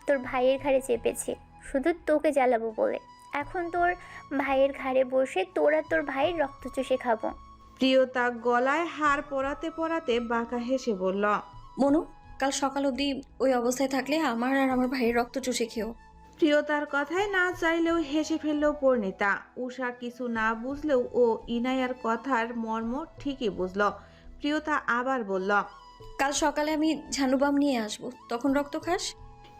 তোর ভাইয়ের ঘাড়ে চেপেছি শুধু তোকে জ্বালাবো বলে। এখন তোর ভাইয়ের ঘাড়ে বসে তোর ভাইয়ের রক্ত চুষে খাবো। প্রিয়তা গলায় হার পরাতে পরাতে বাঁকা হেসে বলল। মনু, কাল সকাল অবধি ওই অবস্থায় থাকলে আমার আর আমার ভাইয়ের রক্ত চুষে খেও। প্রিয়তার কথায় না চাইলেও হেসে ফেলল পরিণীতা। উষা কিছু না বুঝলেও ও ইনায়ার কথার মর্ম ঠিকই বুঝল। প্রিয়তা আবার বলল, কাল সকালে আমি ঝানুবাম নিয়ে আসবো, তখন রক্ত খাস।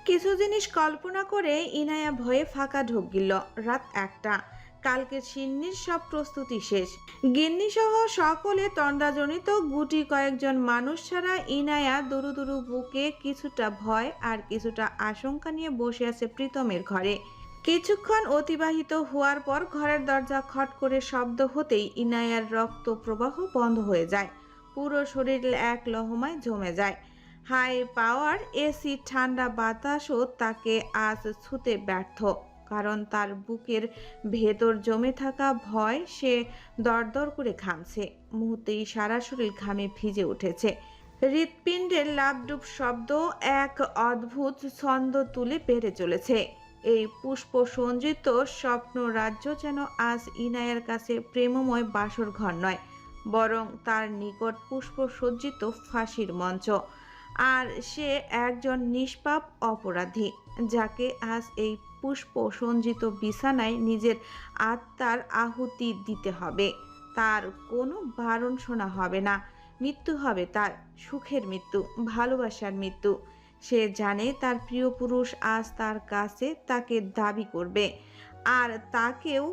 কিছু জিনিস কল্পনা করে ইনায়া ভয়ে ফাঁকা ঢোক গিল। রাত 1টা। কালকে সিন্নির সব প্রস্তুতি শেষ। গিন্নি সহ সকলে তন্দ্রাজনিত গুটি কয়েকজন মানুষ ছাড়া ইনায়া দুরু দুরু বুকে কিছুটা ভয় আর কিছুটা আশঙ্কা নিয়ে বসে আছে প্রীতমের ঘরে। কিছুক্ষণ অতিবাহিত হওয়ার পর ঘরের দরজা খট করে শব্দ হতেই ইনায়ার রক্ত প্রবাহ বন্ধ হয়ে যায়। পুরো শরীর এক লহমায় জমে যায়। হাই পাওয়ার এসি ঠান্ডা বাতাসও তাকে আজ ছুঁতে ব্যর্থ, কারণ তার বুকের ভেতর জমে থাকা ভয় সে দরদর করে ঘামছে। মুহূর্তেই সারা শরীর ঘামে ভিজে উঠেছে। হৃৎপিণ্ডের লাভডুব শব্দ এক অদ্ভুত ছন্দ তুলে বেড়ে চলেছে। এই পুষ্প সঞ্জিত স্বপ্ন রাজ্য যেন আজ ইনায়ের কাছে প্রেমময় বাসর ঘর নয়, বরং তার নিকট পুষ্প সজ্জিত ফাঁসির মঞ্চ। আর সে একজন নিষ্পাপ অপরাধী, যাকে আজ এই পুষ্প সঞ্জিত বিছানায় নিজের আত্মার আহুতি দিতে হবে। তার কোনো বারণ শোনা হবে না। মৃত্যু হবে তার, সুখের মৃত্যু, ভালোবাসার মৃত্যু। সে জানে তার প্রিয় পুরুষ আজ তার কাছে তাকে দাবি করবে, আর তাকেও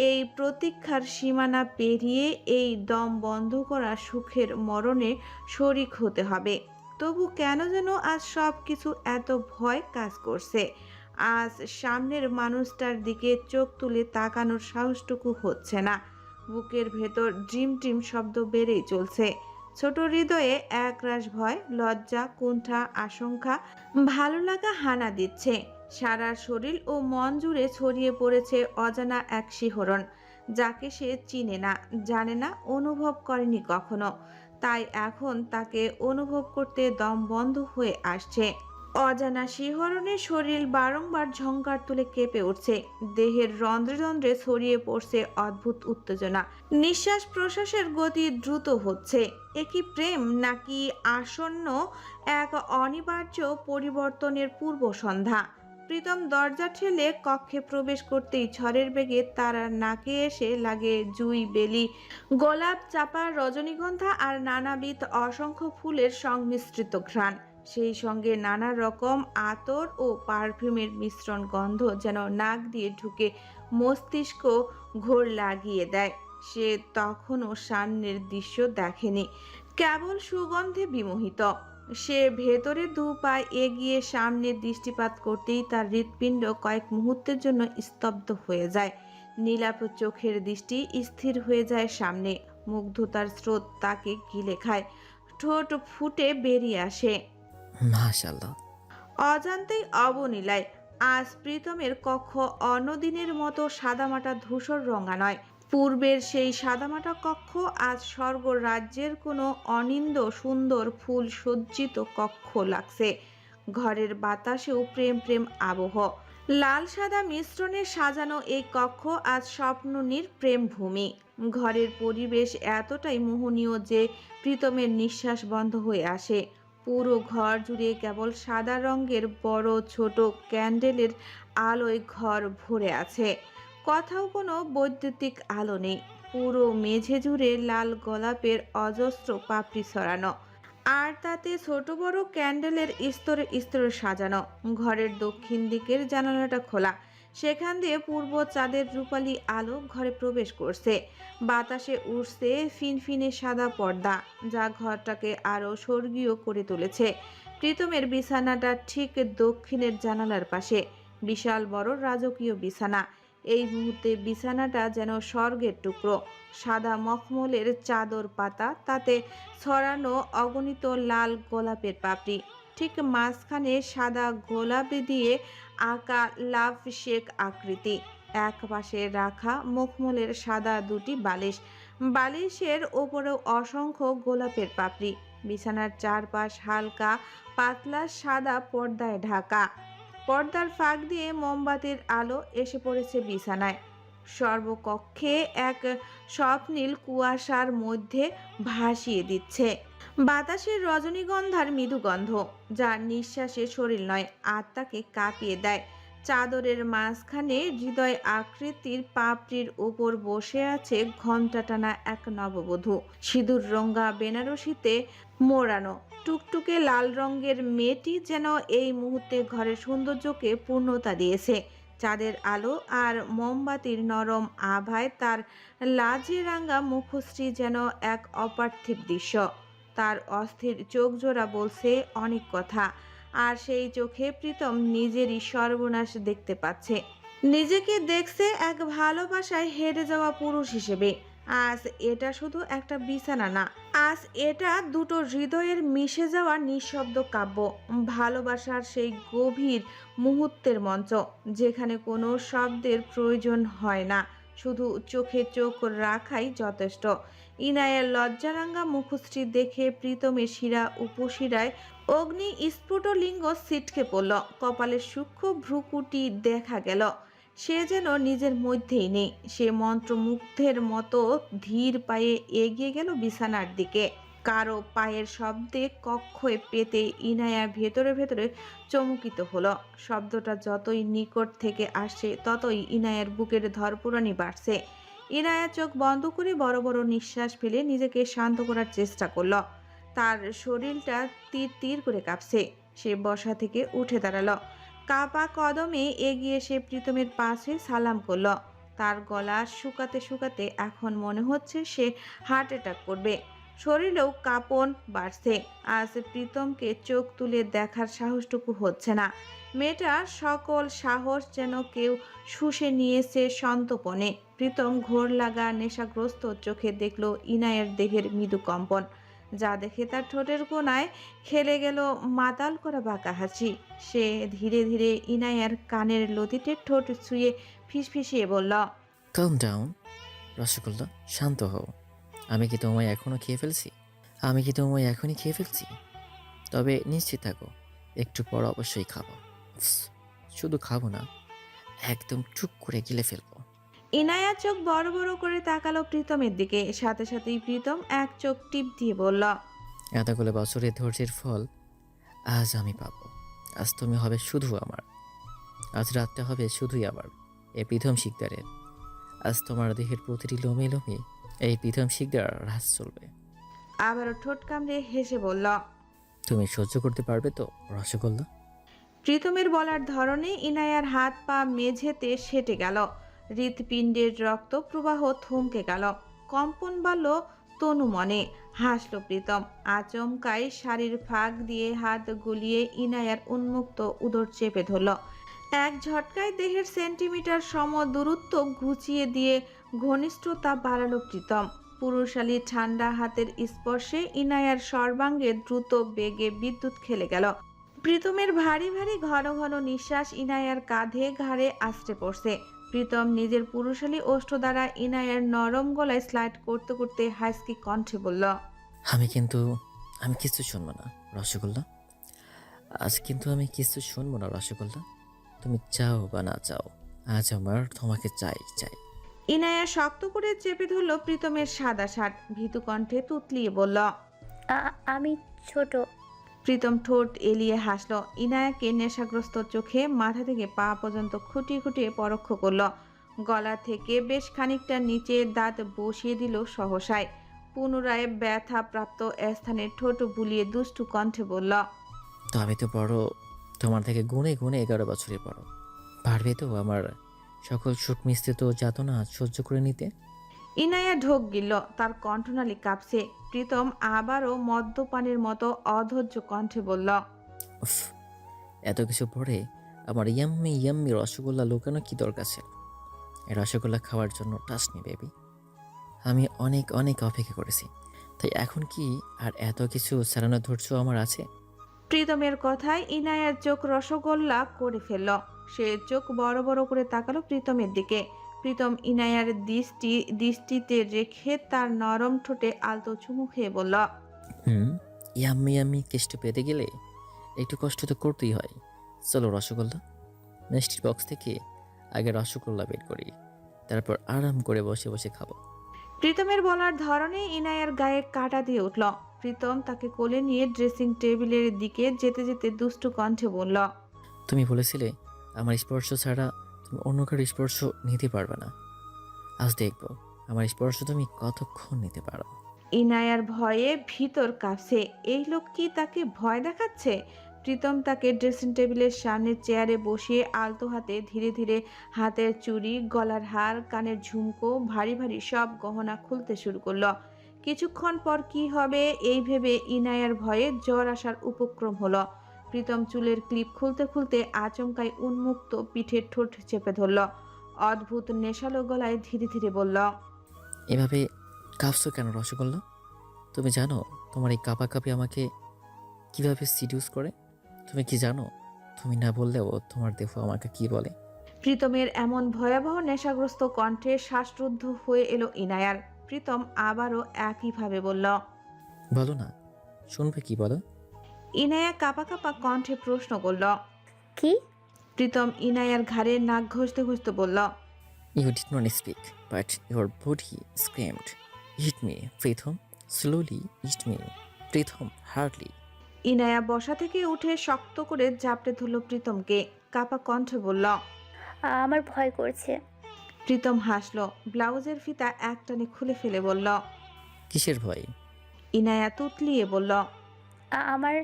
এই প্রতীক্ষার সীমানা পেরিয়ে এই দম বন্ধ করা সুখের মরণে শরিক হতে হবে। তবু কেন যেন আজ সব কিছু এত ভয় কাজ করছে। আজ সামনের মানুষটার দিকে চোখ তুলে তাকানোর সাহসটুকু হচ্ছে না। বুকের ভেতর ড্রিম ট্রিম শব্দ বেড়েই চলছে। ছোট হৃদয়ে একরাশ ভয়, লজ্জা, কুণ্ঠা, আশঙ্কা, ভালো লাগা হানা দিচ্ছে। সারা শরীর ও মন জুড়ে ছড়িয়ে পড়েছে অজানা এক শিহরণ, যাকে সে চিনে না, জানে না, অনুভব করেনি কখনো। তাই এখন তাকে অনুভব করতে দম বন্ধ হয়ে আসছে। অজানা শিহরণে শরীর বারংবার ঝংকার তুলে কেঁপে উঠছে। দেহের রন্ধ্রে রন্ধ্রে ছড়িয়ে পড়ছে অদ্ভুত উত্তেজনা। নিঃশ্বাস প্রশ্বাসের গতি দ্রুত হচ্ছে। এ কি প্রেম, নাকি আসন্ন এক অনিবার্য পরিবর্তনের পূর্ব সন্ধ্যা? প্রীতম দরজা ঠেলে কক্ষে প্রবেশ করতেই ঝড়ের বেগে তার নাকে এসে লাগে জুই, বেলি, গোলাপ, চাপা, রজনীগন্ধা আর নানাবিধ অসংখ্য ফুলের সংমিশ্রিত ঘ্রাণ। সেই সঙ্গে নানা রকম আতর ও পারফিউমের মিশ্রণ গন্ধ যেন নাক দিয়ে ঢুকে মস্তিষ্ক ঘোর লাগিয়ে দেয়। সে তখনও সামনের দৃশ্য দেখেনি, কেবল সুগন্ধে বিমোহিত। সে ভেতরে 2 পা এগিয়ে সামনে দৃষ্টিপাত করতেই তার হৃৎপিণ্ড কয়েক মুহূর্তের জন্য স্তব্ধ হয়ে যায়। নীলাপ চোখের দৃষ্টি স্থির হয়ে যায় সামনে। মুগ্ধতার স্রোত তাকে গিলে খায়। ঠোঁট ফুটে বেরিয়ে আসে মাশাআল্লাহ। অজান্তেই অবলীলায়। আজ প্রীতমের কক্ষ অন্যদিনের মতো সাদামাটা ধূসর রঙা নয়। পূর্বের সেই সাদামাটা কক্ষ আজ স্বর্গ রাজ্যের কোনো অনিন্দ সুন্দর ফুল সজ্জিত কক্ষ লাগছে। ঘরের বাতাসেও প্রেম প্রেম আবহ। লাল সাদা মিশ্রণে সাজানো এই কক্ষ আজ স্বপ্ননীর প্রেমভূমি। ঘরের পরিবেশ এতটাই মোহনীয় যে প্রীতমের নিঃশ্বাস বন্ধ হয়ে আসে। পুরো ঘর জুড়ে কেবল সাদা রঙের বড় ছোট ক্যান্ডেলের আলোয় ঘর ভরে আছে। কোথাও কোনো বৈদ্যুতিক আলো নেই। পুরো মেঝে জুড়ে লাল গোলাপের অজস্র পাপড়ি ছড়ানো, আর তাতে ছোট বড় ক্যান্ডেলের স্তরে স্তরে সাজানো। ঘরের দক্ষিণ দিকের জানালাটা খোলা, সেখান দিয়ে পূর্ব চাঁদের রূপালী আলো ঘরে প্রবেশ করছে। বাতাসে উঠছে ফিনফিনে সাদা পর্দা, যা ঘরটাকে আরো স্বর্গীয় করে তুলেছে। প্রীতমের বিছানাটা ঠিক দক্ষিণের জানালার পাশে। বিশাল বড় রাজকীয় বিছানা। এই মুহূর্তে বিছানাটা যেন স্বর্গের টুকরো। সাদা মখমলের চাদর পাতা, তাতে ছড়ানো অগণিত লাল গোলাপের পাপড়ি। ঠিক মাঝখানে সাদা গোলাপ দিয়ে আঁকা লাভ শেক আকৃতি। এক পাশে রাখা মখমলের সাদা 2টি বালিশ, বালিশের ওপরেও অসংখ্য গোলাপের পাপড়ি। বিছানার চারপাশ হালকা পাতলা সাদা পর্দায় ঢাকা। পর্দার ফাঁক দিয়ে মোমবাতির আলো এসে পড়েছে বিছানায়। সর্বকক্ষে এক স্বপ্নীল কুয়াশার মধ্যে ভাসিয়ে দিচ্ছে বাতাসের রজনীগন্ধার মৃদু গন্ধ, যা নিঃশ্বাসে শরীর নয় আত্মাকে কাঁপিয়ে দেয়। চাদরের মাঝখানে হৃদয় আকৃতির পাপড়ির উপর বসে আছে ঘণ্টা টানা এক নববধূ। সিঁদুর রঙা বেনারসিতে মোড়ানো টুকটুকে লাল রঙের মেয়েটি যেন এই মুহূর্তে ঘরের সৌন্দর্যকে পূর্ণতা দিয়েছে। চাঁদের আলো আর মোমবাতির নরম আভায় তার লাজে রাঙা মুখশ্রী যেন এক অপার্থিব দৃশ্য। তার অস্থির চোখ জোড়া বলছে অনেক কথা, আর সেই চোখে প্রীতম নিজেরই সর্বনাশ দেখতে পাচ্ছে। নিজেকে দেখছে এক ভালোবাসায় হেরে যাওয়া পুরুষ হিসেবে। আজ এটা শুধু একটা বিছানা না, আজ এটা দুটো হৃদয়ের মিশে যাওয়া নিঃশব্দ কাব্য, ভালোবাসার সেই গভীর মুহূর্তের মঞ্চ, যেখানে কোনো শব্দের প্রয়োজন হয় না, শুধু চোখে চোখ রাখাই যথেষ্ট। ইনায়ের লজ্জারাঙ্গা মুখশ্রী দেখে প্রীতমের শিরা উপশিরায় অগ্নি স্ফুটলিঙ্গ ছিটকে পড়ল। কপালের সূক্ষ্ম ভ্রুকুটি দেখা গেল। সে যেন নিজের মধ্যেই নেই। সে মন্ত্রমুগ্ধের মতো ধীর পায়ে এগিয়ে গেল বিছানার দিকে। কারো পায়ের শব্দে কক্ষে পেতে ইনায়া ভেতরে ভেতরে চমকিত হলো। শব্দটা যতই নিকট থেকে আসছে ততই ইনায়ার বুকের ধরপুরানি বাড়ছে। ইনায়া চোখ বন্ধ করে বড় বড় নিঃশ্বাস ফেলে নিজেকে শান্ত করার চেষ্টা করলো। তার শরীরটা তীর তীর করে কাঁপছে। সে বসা থেকে উঠে দাঁড়ালো। কাপা কদমে এগিয়ে সে প্রীতমের পাশে সালাম করলো। তার গলা শুকাতে শুকাতে এখন মনে হচ্ছে সে হার্ট অ্যাটাক করবে। শরীরেও কাঁপন বাড়ছে। আজ প্রীতমকে চোখ তুলে দেখার সাহসটুকু হচ্ছে না। মেয়েটার সকল সাহস যেন কেউ শুষে নিয়েছে সন্তপনে। প্রীতম ঘোর লাগা নেশাগ্রস্ত চোখে দেখল ইনায়ের দেহের মৃদু কম্পন, যা দেখে তার ঠোঁটের কোণায় খেলে গেল মাতাল করা বাঁকা হাসি। সে ধীরে ধীরে ইনায়ার কানের লতিতে ঠোঁট ছুঁয়ে ফিসফিসিয়ে বলল, কাম ডাউন রসগোল্লা, শান্ত হও। আমি কি তোমায় এখনো খেয়ে ফেলছি? আমি কি তোমায় এখনই খেয়ে ফেলছি? তবে নিশ্চিত থাকো, একটু পর অবশ্যই খাবো। উফস, শুধু খাবো না, একদম চুপ করে গিলে ফেলবো। ইনায়া চোখ বড় বড় করে তাকালো প্রীতমের দিকে। সাথে সাথেই প্রীতম এক চোখ টিপ দিয়ে বলল, এতগুলো বছরের ধৈর্যের ফল আজ আমি পাবো। আজ তুমি হবে শুধু আমার। আজ রাতটা হবে শুধুই আমার, এই প্রথম শিকদারের। আজ তোমার দেহের প্রতিটি লোমে লোমে এই প্রথম শিকদার রাজ চলবে। আবারও ঠোঁট কামড়ে হেসে বলল, তুমি সহ্য করতে পারবে তো রসগোল্লা? প্রীতমের বলার ধরনে ইনায়ার হাত পা মেঝেতে সেটে গেল। হৃৎপিণ্ডের রক্ত প্রবাহ থমকে গেল। কম্পন বাড়ল তনু মনে। হাসল প্রীতম। আচমকাই শাড়ির ফাঁক দিয়ে হাত গুলিয়ে ইনায়ার উন্মুক্ত উদর চেপে ধরল। এক ঝটকায় দেহের সেন্টিমিটার সম দূরত্ব ঘুচিয়ে দিয়ে ঘনিষ্ঠতা বাড়ালো প্রীতম। পুরুষালী ঠান্ডা হাতের স্পর্শে ইনায়ার সর্বাঙ্গে দ্রুত বেগে বিদ্যুৎ খেলে গেল। প্রীতমের ভারী ভারী ঘন ঘন নিঃশ্বাস ইনায়ার কাঁধে ঘাড়ে আছড়ে পড়ছে। প্রীতম নিজের পুরুষালী ওষ্ঠ দ্বারা ইনায়ার নরম গলায় স্লাইড করতে করতে হাসকি কণ্ঠে বলল, আমি কিছু শুনবো না রসগোল্লা। আজ কিন্তু আমি কিছু শুনবো না রসগোল্লা। তুমি চাও বা না চাও, আজ আমার তোমাকে চাই চাই। ইনায়া শক্ত করে চেপে ধরল প্রীতমের সাদা শার্ট। ভীতু কণ্ঠে তুতলিয়ে বলল, আমি ছোট। প্রীতম ঠোঁট এলিয়ে হাসল। ইনায়াকে নেশাগ্রস্ত চোখে মাথা থেকে পা পর্যন্ত খুঁটিয়ে খুঁটিয়ে পরোক্ষ করল। গলা থেকে বেশ খানিকটা নিচে দাঁত বসিয়ে দিল সহসায়। পুনরায় ব্যথা প্রাপ্ত স্থানে ঠোঁট বুলিয়ে দুষ্টু কণ্ঠে বলল, তো আমি তো বড়, তোমার থেকে গুণে গুণে 11 বছরে বড়। পারবে তো আমার সকল সুখ মিশ্রিত যাতনা সহ্য করে নিতে? ইনায়া ঢোক গিলল। তার কণ্ঠনালী কাঁপছে। প্রীতম আবারও মদ্যপানের মতো অধৈর্য কণ্ঠে বলল, উফ, এত কিছু পরে আমার ইয়াম্মি ইয়াম্মি রসগোল্লা লুকানো কি দরকার ছিল? এই রসগোল্লা খাওয়ার জন্য টাসনি বেবি। আমি অনেক অনেক অপেক্ষা করেছি, তাই এখন কি আর এত কিছু সারানোর ধৈর্য আমার আছে? প্রীতমের কথায় ইনায়ার চোখ রসগোল্লা করে ফেলল। সে চোখ বড় বড় করে তাকালো প্রীতমের দিকে। প্রীতম ইনায়ার দৃষ্টিতে রেখে তার নরম ঠোঁটে আলতো চুমু খেয়ে বলল, ইয়াম্মি ইয়াম্মি কেষ্ট পেতে গেলে একটু কষ্ট তো করতেই হয়। চলো রসগোল্লা, মিষ্টির বক্স থেকে আগে রসগোল্লা বের করি, তারপর আরাম করে বসে বসে খাবো। প্রীতমের বলার ধরনে ইনায়ার গায়ে কাঁটা দিয়ে উঠল। প্রীতম তাকে কোলে নিয়ে ড্রেসিং টেবিলের দিকে যেতে যেতে দুষ্টু কণ্ঠে বলল, তুমি বলেছিলে আমার স্পর্শ ছাড়া তুমি অন্য কারো স্পর্শ নিতে পারবে না। আজ দেখবো আমার স্পর্শ তুমি কতক্ষণ নিতে পারো। ইনায়ার ভয়ে ভিতর কাঁপছে। এই লোক কি তাকে ভয় দেখাচ্ছে? প্রীতম তাকে ড্রেসিং টেবিলের সামনে চেয়ারে বসিয়ে আলতো হাতে ধীরে ধীরে হাতের চুড়ি, গলার হার, কানের ঝুমকো, ভারী ভারী সব গহনা খুলতে শুরু করলো। কিছুক্ষণ পর কি হবে এই ভেবে ইনায়ার ভয়ে জ্বর আসার উপক্রম হলো। প্রীতম চুলের ক্লিপ খুলতে খুলতে আচমকাই উন্মুক্ত পিঠের ঠোঁট চেপে ধরল। অদ্ভুত নেশালো গলায় ধীরে ধীরে বলল, এভাবে কাঁপছো কেন রসগোল্লা? তুমি জানো তোমার এই কাঁপাকাঁপি আমাকে কিভাবে সিডিউস করে? তুমি কি জানো তুমি না বললেও তোমার দেহ আমাকে কি বলে? প্রীতমের এমন ভয়াবহ নেশাগ্রস্ত কণ্ঠে শ্বাসরুদ্ধ হয়ে এলো ইনায়ার। প্রীতম আবারও একইভাবে বলল, বলো না, শুনবে কি বলো? ইনায়া কাঁপা কাঁপা কণ্ঠে প্রশ্ন করল। কি? প্রীতম ইনায়ার ঘাড়ে নাক ঘষতে ঘষতে বলল, you did not speak but your body screamed eat me প্রথম, স্লোলি ইট মি প্রথম, হার্ডলি। ইনায়া বসা থেকে উঠে শক্ত করে জাপটে ধরল প্রীতমকে। কাঁপা কণ্ঠে বলল। আমার ভয় করছে। প্রীতম হাসল। ব্লাউজের ফিতা একটানে খুলে ফেলে বলল। কিসের ভয়? ইনায়া তুতলিয়ে বলল, আমার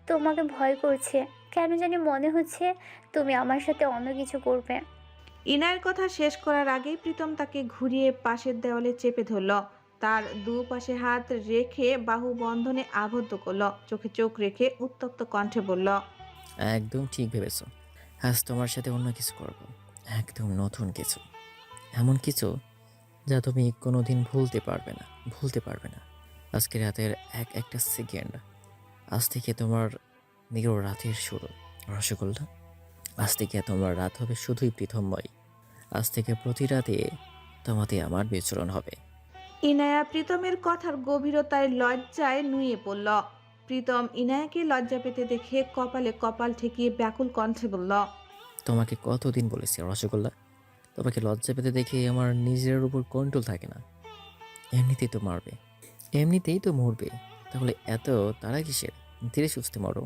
তোমাকে ভয় করছে। কেন জানি মনে হচ্ছে তুমি আমার সাথে অন্য কিছু করবে। ইনায়ের কথা শেষ করার আগেই প্রীতম তাকে ঘুরিয়ে পাশের দেওয়ালে চেপে ধরল। তার দুপাশে হাত রেখে বাহু বন্ধনে আবদ্ধ করল। চোখে চোখ রেখে উত্তপ্ত কণ্ঠে বলল, একদম ঠিক ভেবেছো। আজ তোমার সাথে অন্য কিছু করব, একদম নতুন কিছু, এমন কিছু যা তুমি কোনোদিন ভুলতে পারবে না। আজকে রাতের একটা সেকেন্ড আজ থেকে তোমার নিরো রাতের শুরু রসগোল্লা। আজ থেকে তোমার রাত হবে শুধুই প্রীতমময়। আজ থেকে প্রতি রাতে তোমাতে আমার বিচরণ হবে। ইনায়া প্রীতমের কথার গভীরতায় লজ্জায় নুয়ে পড়ল। প্রীতম ইনায়াকে লজ্জা পেতে দেখে কপালে কপাল ঠেকিয়ে ব্যাকুল কণ্ঠে বলল, তোমাকে কতদিন বলেছি রসগোল্লা, তোমাকে লজ্জা পেতে দেখে আমার নিজের উপর কন্ট্রোল থাকে না। এমনিতেই তো মরবে, তাহলে এত তারা কিসের? ধীরে সুস্থে মরো।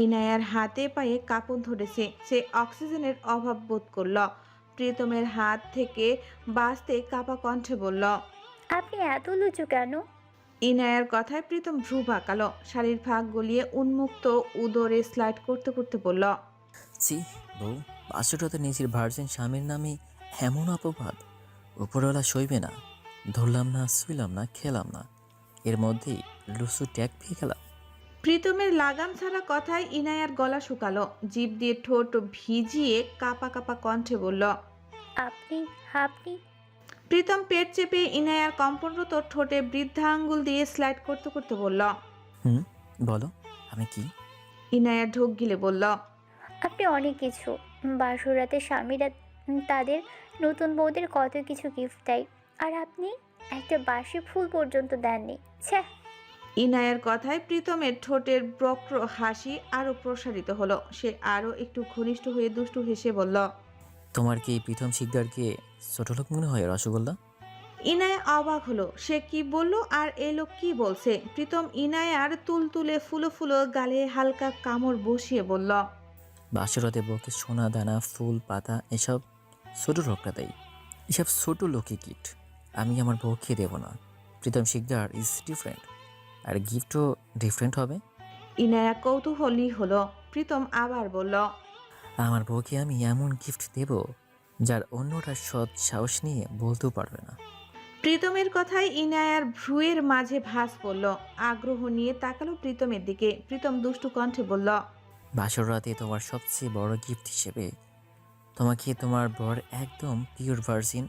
ইনায়ার হাতে পায়ে কাঁপন ধরেছে। সে অক্সিজেনের অভাব বোধ করল। প্রীতমের হাত থেকে বাঁচতে কাঁপা কণ্ঠে বলল। আপনি এত লুচু কেন? ইনায়ার কথায় প্রীতম ভ্রু বাঁকালো। শাড়ির ফাঁক গলিয়ে উন্মুক্ত উদরে স্লাইড করতে করতে বলল, ছি বউ, বাসুটাতে নিজের ভার্জিন স্বামীর নামে এমন অপবাদ উপরওয়ালা সইবে না। ধরলাম না, শুইলাম না, খেলাম না, এর মধ্যেই লুসু ট্যাগ পেয়ে গেলাম। প্রীতমের লাগাম ছাড়া কথায় ইনায়ার গলা শুকালো। জিভ দিয়ে ঠোঁট ভিজিয়ে কাঁপা কাঁপা কণ্ঠে বলল। আপনি আপনি প্রীতম পেট চেপে ইনায়ার কম্পনরত ঠোঁটে বৃদ্ধা আঙ্গুল দিয়ে স্লাইড করতে করতে বলল। হুম, বলো আমি কি? ইনায়া ঢোক গিলে বলল। আপনি অনেক কিছু। বাসরাতে স্বামীরা তাদের নতুন বউদের কত কিছু গিফট দেয়, আর আপনি একটা বাসি ফুল পর্যন্ত দেননি। ছ্যা। ইনায়ার কথায় প্রীতমের ঠোঁটের বক্র হাসি আরো প্রসারিত হলো। সে আরো একটু ঘনিষ্ঠ হয়ে দুষ্টু হেসে বলল। তোমার কি এই প্রীতম শিকদারকে ছোট লোক মনে হয় রসগোল্লা? ইনায়া অবাক হলো। সে কি বলল আর এ লোক কি বলছে? প্রীতম ইনায়ার তুলতুলে ফুলো ফুলো গালে হালকা কামড় বসিয়ে বলল। বাসরাতে বউকে সোনা দানা ফুল পাতা এসব ছোট লোকরা দেয়। এসব ছোট লোকে গিফট আমি আমার বউকে দেব না। প্রীতম শিকদার ইজ ডিফারেন্ট, আর গিফটও ডিফারেন্ট হবে। ইনায়া কৌতূহলী হলো। প্রীতম আবার বলল। আমার বউকে আমি এমন গিফট দেব যার অন্যরা সৎ সাহস নিয়ে বলতেও পারবে না। প্রীতমের কথায় ইনায়ার ভ্রুয়ের মাঝে ভাঁজ পড়ল। আগ্রহ নিয়ে তাকালো প্রীতমের দিকে। প্রীতম দুষ্টু কণ্ঠে বলল। বাসর রাতে তোমার সবচেয়ে বড় গিফট হিসেবে তোমাকে তোমার বর একদম pure virgin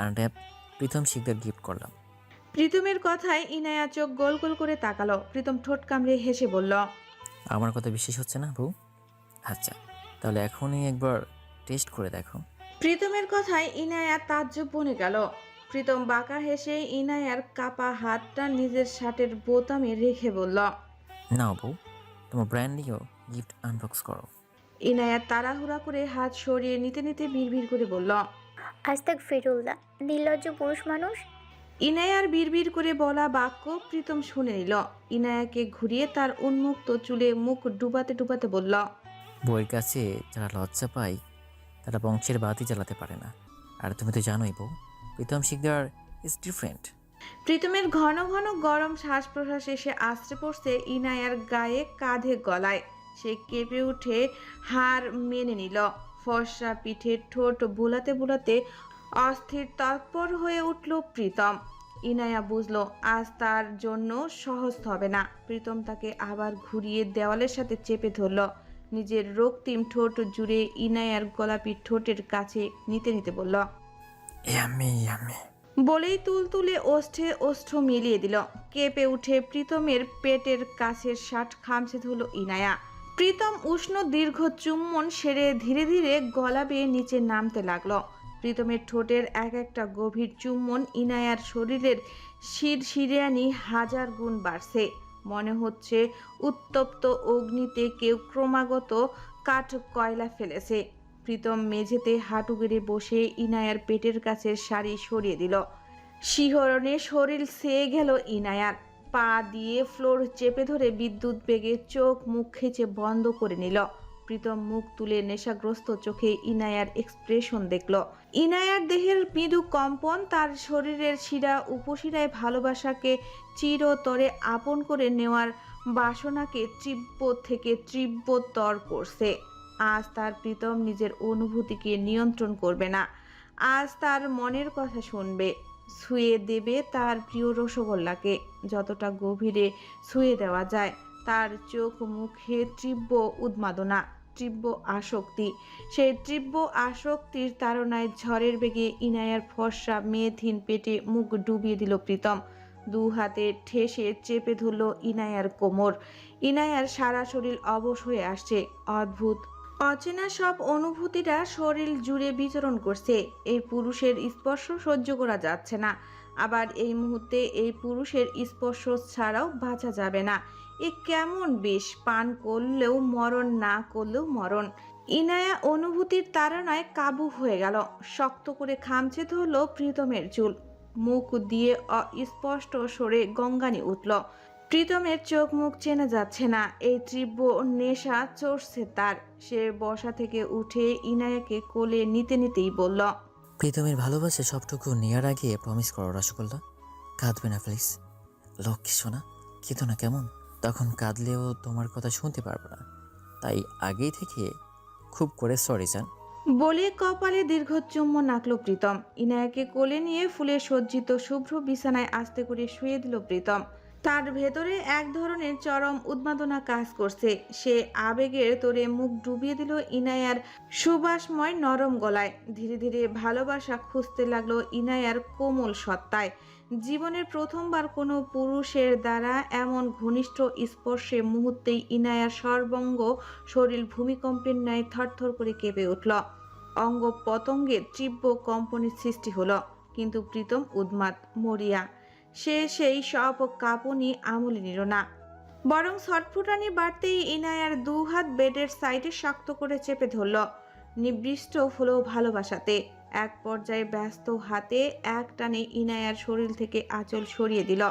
untapped Pritam Sikdar gift করলাম। প্রীতমের কথায় ইনায়া চোখ গোল গোল করে তাকালো। প্রীতম ঠোঁট কামড়ে হেসে বলল। আমার কথা বিশ্বাস হচ্ছে না বউ? আচ্ছা, তাহলে এখনই একবার টেস্ট করে দেখো। প্রীতমের কথায় ইনায়া তাজ্জব বনে গেল। প্রীতম বাঁকা হেসে ইনায়ার কাপা হাতটা নিজের শার্টের বোতামে রেখে বলল। নাও বউ, তোমার ব্র্যান্ড নিয়েও গিফট আনবক্স করো। ইনায়া তাড়াহুড়া করে হাত সরিয়ে নিতে নিতে বিড়বিড় করে বলল। আস্তাক ফিরুল্লাহ, নির্লজ্জ পুরুষ মানুষ। ইনায়ার বিড়বিড় করে বলা বাক্য প্রীতম শুনে নিল। ইনায়াকে ঘুরিয়ে তার উন্মুক্ত চুলে মুখ ডুবাতে ডুবাতে বলল। বউয়ের কাছে যারা লজ্জা পায় তারা বংশের বাতি জ্বালাতে পারে না। আর তুমি তো জানোই বউ, প্রীতম শিকদার ইজ ডিফারেন্ট। প্রীতমের ঘন ঘন গরম শ্বাস প্রশ্বাস এসে আছড়ে পড়ছে ইনায়ার গায়ে, কাঁধে, গলায়। সে কেঁপে উঠে হার মেনে নিল। ফর্সা পিঠে ঠোঁট বুলাতে বুলাতে অস্থির তৎপর হয়ে উঠল প্রীতম। ইনায়া বুঝলো আজ তার জন্য সহজ হবে না। প্রীতম তাকে আবার ঘুরিয়ে দেওয়ালের সাথে চেপে ধরল। নিজের রক্তিম ঠোঁট জুড়ে ইনায়ার গোলাপি ঠোঁটের কাছে নিতে নিতে বলল। Yummy yummy. বলেই তুলতুলে ওষ্ঠে ওষ্ঠ মিলিয়ে দিল। কেঁপে উঠে প্রীতমের পেটের কাছের শার্ট খামচে ধরল ইনায়া। প্রীতম উষ্ণ দীর্ঘ চুম্বন সেরে ধীরে ধীরে গলা বেয়ে নিচে নামতে লাগলো। প্রীতমের ঠোঁটের এক একটা গভীর চুম্বন ইনায়ার শরীরের শিরশিরানি হাজার গুণ বাড়ছে। মনে হচ্ছে উত্তপ্ত অগ্নিতে কেউ ক্রমাগত কাঠ কয়লা ফেলেছে। প্রীতম মেঝেতে হাঁটু গেড়ে বসে ইনায়ার পেটের কাছের শাড়ি সরিয়ে দিল। শিহরণে শরীর সেয়ে গেল ইনায়ার। পা দিয়ে ফ্লোর চেপে ধরে বিদ্যুৎ বেগে চোখ মুখ খিচে বন্ধ করে নিল। প্রীতম মুখ তুলে নেশাগ্রস্ত চোখে ইনায়ার এক্সপ্রেশন দেখল। ইনায়ার দেহের মৃদু কম্পন তার শরীরের শিরা উপশিরায় ভালোবাসাকে চিরতরে আপন করে নেওয়ার বাসনাকে তীব্র থেকে তীব্রতর করছে। আজ তার প্রীতম নিজের অনুভূতিকে নিয়ন্ত্রণ করবে না। আজ তার মনের কথা শুনবে, ছুঁয়ে দেবে তার প্রিয় রসগোল্লাকে যতটা গভীরে ছুঁয়ে দেওয়া যায়। তার চোখ মুখে তীব্র উন্মাদনা, তীব্র আসক্তি। সেই তীব্র আসক্তির তাড়নায় ঝড়ের বেগে ইনায়ার ফর্সা মেয়েথিন পেটে মুখ ডুবিয়ে দিল প্রীতম। দু হাতে ঠেসে চেপে ধরল ইনায়ার কোমর। ইনায়ার সারা শরীর অবশ হয়ে আসছে। অদ্ভুত অচেনা সব অনুভূতিরা শরীর জুড়ে বিচরণ করছে। এই পুরুষের স্পর্শ সহ্য করা যাচ্ছে না। আবার এই মুহূর্তে এই পুরুষের স্পর্শ ছাড়াও বাঁচা যাবে না। এ কেমন বিষ! পান করলেও মরণ, না করলেও মরণ। ইনায়া অনুভূতির তাড়নায় কাবু হয়ে গেল। শক্ত করে খামচে ধরল প্রীতমের চুল। মুখ দিয়ে অস্পষ্ট সরে গঙ্গানি উঠল। প্রীতমের চোখ মুখ চেনা যাচ্ছে না। এই তীব্র নেশা চড়ছে তার। সে বসা থেকে উঠে ইনায়াকে কোলে নিতে নিতেই বলল। প্রীতমের ভালোবাসে সবটুকু নেওয়ার আগে প্রমিস করো রসগোল্লা, কাঁদবে না প্লিজ। লক্ষ্মী শোনা, কেঁদো না কেমন? তখন কাঁদলেও তোমার কথা শুনতে পারবো না। তাই আগেই থেকে খুব করে সরি জান। বলে কপালে দীর্ঘ চুম্বন আঁকল প্রীতম। ইনায়াকে কোলে নিয়ে ফুলে সজ্জিত শুভ্র বিছানায় আস্তে করে শুয়ে দিল প্রীতম। তার ভেতরে এক ধরনের চরম উন্মাদনা কাজ করছে। সে আবেগের তোরে মুখ ডুবিয়ে দিল ইনায়ার সুবাসময় নরম গলায়। ধীরে ধীরে ভালোবাসা খুঁজতে লাগলো ইনায়ার কোমল সত্তায়। জীবনের প্রথমবার কোনো পুরুষের দ্বারা এমন ঘনিষ্ঠ স্পর্শে মুহূর্তেই ইনায়ার সর্বাঙ্গ শরীর ভূমিকম্পের ন্যায় থরথর করে কেঁপে উঠল। অঙ্গ পতঙ্গে তীব্র কম্পনের সৃষ্টি হলো। কিন্তু প্রীতম উন্মাদ, মরিয়া। সে সেই সব কাঁপুনি আমলে নিল না, বরং ছটফুটানি বাড়তেই ইনায়ার দু হাত বেডের সাইডে শক্ত করে চেপে ধরল। নিবৃষ্ট হলো ভালোবাসাতে। এক পর্যায়ে ব্যস্ত হাতে এক টানে ইনায়ার শরীর থেকে আঁচল সরিয়ে দিল।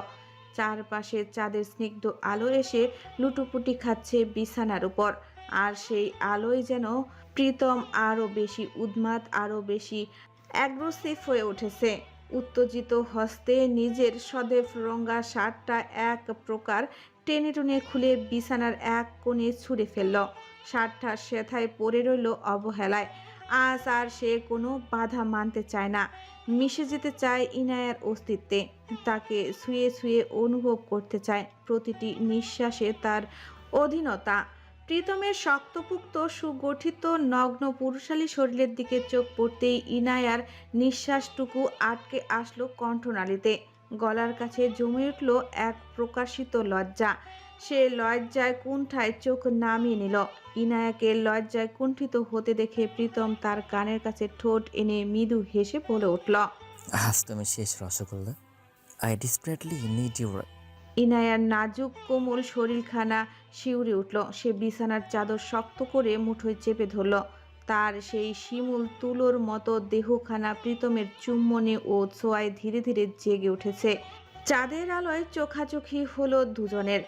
চারপাশে চাঁদের স্নিগ্ধ আলো এসে লুটোপুটি খাচ্ছে বিছানার উপর। আর সেই আলোয় যেন প্রীতম আরো বেশি উন্মাদ, আরো বেশি অ্যাগ্রেসিভ হয়ে উঠেছে। উত্তেজিত হস্তে নিজের সদেব রঙা শার্টটা এক প্রকার টেনে টুনে খুলে বিছানার এক কোণে ছুঁড়ে ফেলল। শার্টটা সেথায় পড়ে রইল অবহেলায়। আজ আর সে কোনো বাধা মানতে চায় না। মিশে যেতে চায় ইনায়ার অস্তিত্বে। তাকে ছুঁয়ে ছুঁয়ে অনুভব করতে চায় প্রতিটি নিঃশ্বাসে তার অধীনতা। প্রীতমের শক্তপুক্ত সুগঠিত নগ্ন পুরুষালী শরীরের দিকে চোখ পড়তেই ইনায়ার নিঃশ্বাসটুকু আটকে আসলো কণ্ঠনালীতে। গলার কাছে জমে উঠল এক প্রকাশিত লজ্জা। সে লজ্জায় কুণ্ঠায় চোখ নামিয়ে নিল। ইনায়াকে লজ্জায় কুণ্ঠিত হতে দেখে প্রীতম তার কানের কাছে ঠোঁট এনে মৃদু হেসে বলে উঠল। আজ তুমি শেষ rasgulla. I desperately need your. ইনায়ার নাজুক কোমল শরীরখানা শিউরে উঠল। সে বিছানার চাদর শক্ত করে মুঠোয় চেপে ধরল। তার সেই শিমুল তুলোর মতো দেহখানা প্রীতমের চুম্বনে ও ছোঁয়ায় ধীরে ধীরে জেগে উঠেছে। চাঁদের আলোয় চোখাচোখি হলো দুজনের,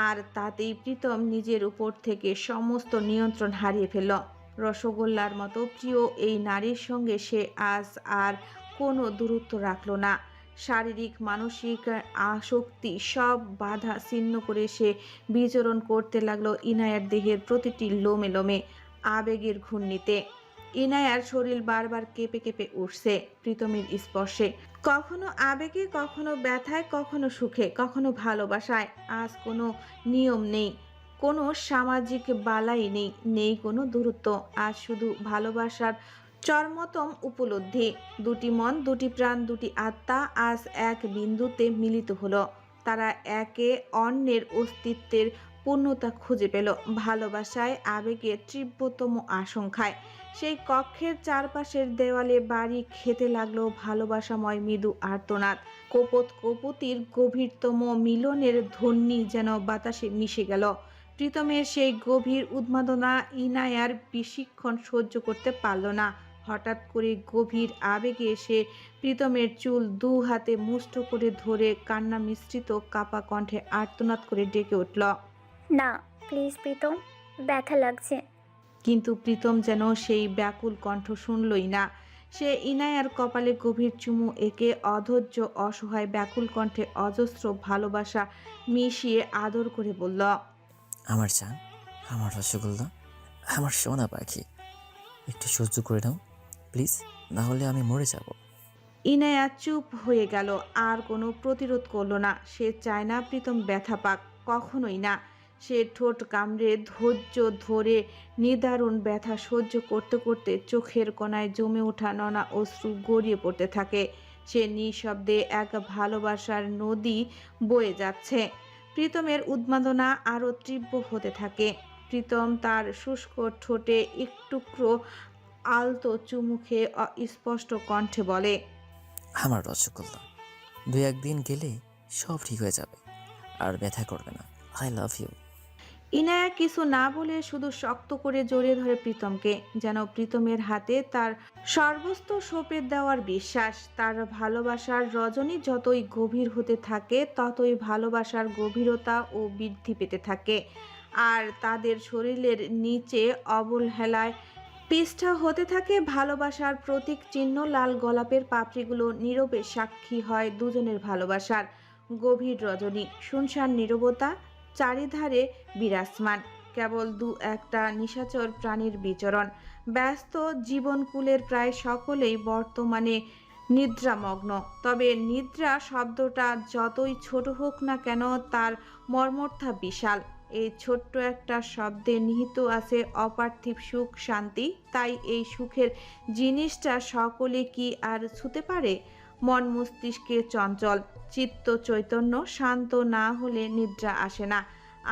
আর তাতেই প্রীতম নিজের উপর থেকে সমস্ত নিয়ন্ত্রণ হারিয়ে ফেলল। রসগোল্লার মতো প্রিয় এই নারীর সঙ্গে সে আজ আর কোনো দূরত্ব রাখল না। শারীরিক মানসিক আসক্তি সব বাধা ছিন্ন করে সে বিচরণ করতে লাগলো ইনায়ার দেহের প্রতিটি লোমে লোমে, আবেগের ঘূর্ণিতে। ইনায়ার শরীর বারবার কেঁপে কেঁপে উঠছে প্রীতমের স্পর্শে, কখনো আবেগে, কখনো ব্যথায়, কখনো সুখে, কখনো ভালোবাসায়। আজ কোনো নিয়ম নেই, কোনো সামাজিক বালাই নেই, নেই কোনো দূরত্ব। আজ শুধু ভালোবাসার চরমতম উপলব্ধি। দুটি মন, দুটি প্রাণ, দুটি আত্মা আজ এক বিন্দুতে মিলিত হলো। তারা একে অন্যের অস্তিত্বের পূর্ণতা খুঁজে পেল ভালোবাসায়, আবেগে, তীব্রতম আশঙ্কায়। সেই কক্ষের চারপাশের দেওয়ালে বাড়ি খেতে লাগলো ভালোবাসাময় মৃদু আর্তনাদ। কপোত কপতির গভীরতম মিলনের ধ্বনি যেন বাতাসে মিশে গেল। প্রীতমের সেই গভীর উন্মাদনা ইনায়ার বেশিক্ষণ সহ্য করতে পারল না। হঠাৎ করে গভীর আবেগে সে প্রীতমের চুল দু হাতে মুষ্ঠ করে ধরে কান্না মিশ্রিত কাপা কণ্ঠে আর্তনাদ করে ডেকে উঠল। না প্লিজ প্রীতম, ব্যথা লাগছে। কিন্তু প্রীতম যেন সেই ব্যাকুল কণ্ঠ শুনলই না। সে ইনায়ার কপালে গভীর চুমু এঁকে অধৈর্য অসহায় ব্যাকুল কণ্ঠে অজস্র ভালোবাসা মিশিয়ে আদর করে বলল, আমার জান, আমার রসগোল্লা, আমার সোনা পাখি, একটু সহ্য করে নাও প্লিজ, না হলে আমি মরে যাব। ইনায়া চুপ হয়ে গেল, আর কোনো প্রতিরোধ করল না। সে চায় না প্রীতম ব্যথা পাক, কখনোই না। সে ঠোঁট কামড়ে ধৈর্য ধরে নিদারুণ ব্যথা সহ্য করতে করতে চোখের কোণায় জমে ওঠা নোনা অশ্রু গড়িয়ে পড়তে থাকে। সে নিঃশব্দে এক ভালোবাসার নদী বয়ে যাচ্ছে। প্রীতমের উন্মাদনা আরও তীব্র হতে থাকে। প্রীতম তার শুষ্ক ঠোঁটে একটুকরো আলতো চুমু খেয়ে অস্পষ্ট কণ্ঠে বলে, আমার রসগোল্লা, দু একদিন গেলে সব ঠিক হয়ে যাবে, আর ব্যথা করবে না। I love you. ইনায়া কিছু না বলে শুধু শক্ত করে জড়িয়ে ধরে প্রীতমকে, যেন প্রীতমের হাতে তার সর্বস্ব সঁপে দেওয়ার বিশ্বাস। তার ভালোবাসার রজনী যতই গভীর হতে থাকে ততই ভালোবাসার গভীরতা ও বৃদ্ধি পেতে থাকে। আর তাদের শরীরের নিচে অবহেলায় পৃষ্ঠা হতে থাকে ভালোবাসার প্রতীক চিহ্ন। লাল গোলাপের পাপড়িগুলো নীরবে সাক্ষী হয় দুজনের ভালোবাসার। গভীর রজনী, শুনশান নীরবতা, চারিধারে বিরাজমান কেবল দু একটা নিশাচর প্রাণীর বিচরণ। ব্যস্ত জীবনকুলের প্রায় সকলেই বর্তমানে নিদ্রামগ্ন। তবে নিদ্রা শব্দটা যতই ছোট হোক না কেন, তার মর্মর্থা বিশাল। এই ছোট্ট একটা শব্দে নিহিত আছে অপার্থিব সুখ, শান্তি। তাই এই সুখের জিনিসটা সকলে কি আর ছুঁতে পারে? মন মস্তিষ্কে চঞ্চল, চিত্ত চৈতন্য শান্ত না হলে নিদ্রা আসে না।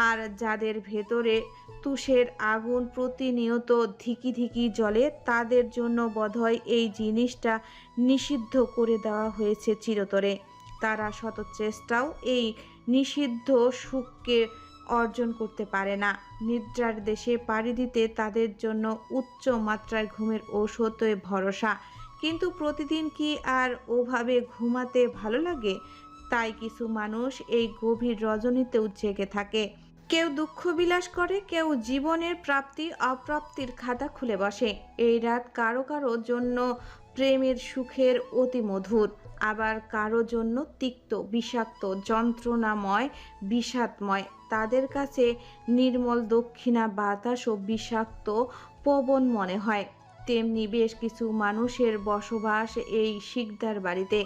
আর যাদের ভেতরে তুষের আগুন প্রতিনিয়ত ধিকি ধিকি জ্বলে, তাদের জন্য বোধহয় এই জিনিসটা নিষিদ্ধ করে দেওয়া হয়েছে চিরতরে। তারা শত চেষ্টাও এই নিষিদ্ধ সুখকে অর্জন করতে পারে না। নিদ্রার দেশে পাড়ি দিতে তাদের জন্য উচ্চ মাত্রায় ঘুমের ঔষধে ভরসা। কিন্তু প্রতিদিন কি আর ওভাবে ঘুমাতে ভালো লাগে? তাই কিছু মানুষ এই গভীর রজনীতেও জেগে থাকে। কেউ দুঃখ বিলাস করে, কেউ জীবনের প্রাপ্তি অপ্রাপ্তির খাতা খুলে বসে। এই রাত কারো কারো জন্য প্রেমের সুখের অতি মধুর, আবার কারো জন্য তিক্ত, বিষাক্ত, যন্ত্রণাময়, বিষাদময়। তাদের কাছে নির্মল দক্ষিণা বাতাস ও বিষাক্ত পবন মনে হয়। তেমনি বেশ কিছু মানুষের বসবাস এই শিকদার বাড়িতে।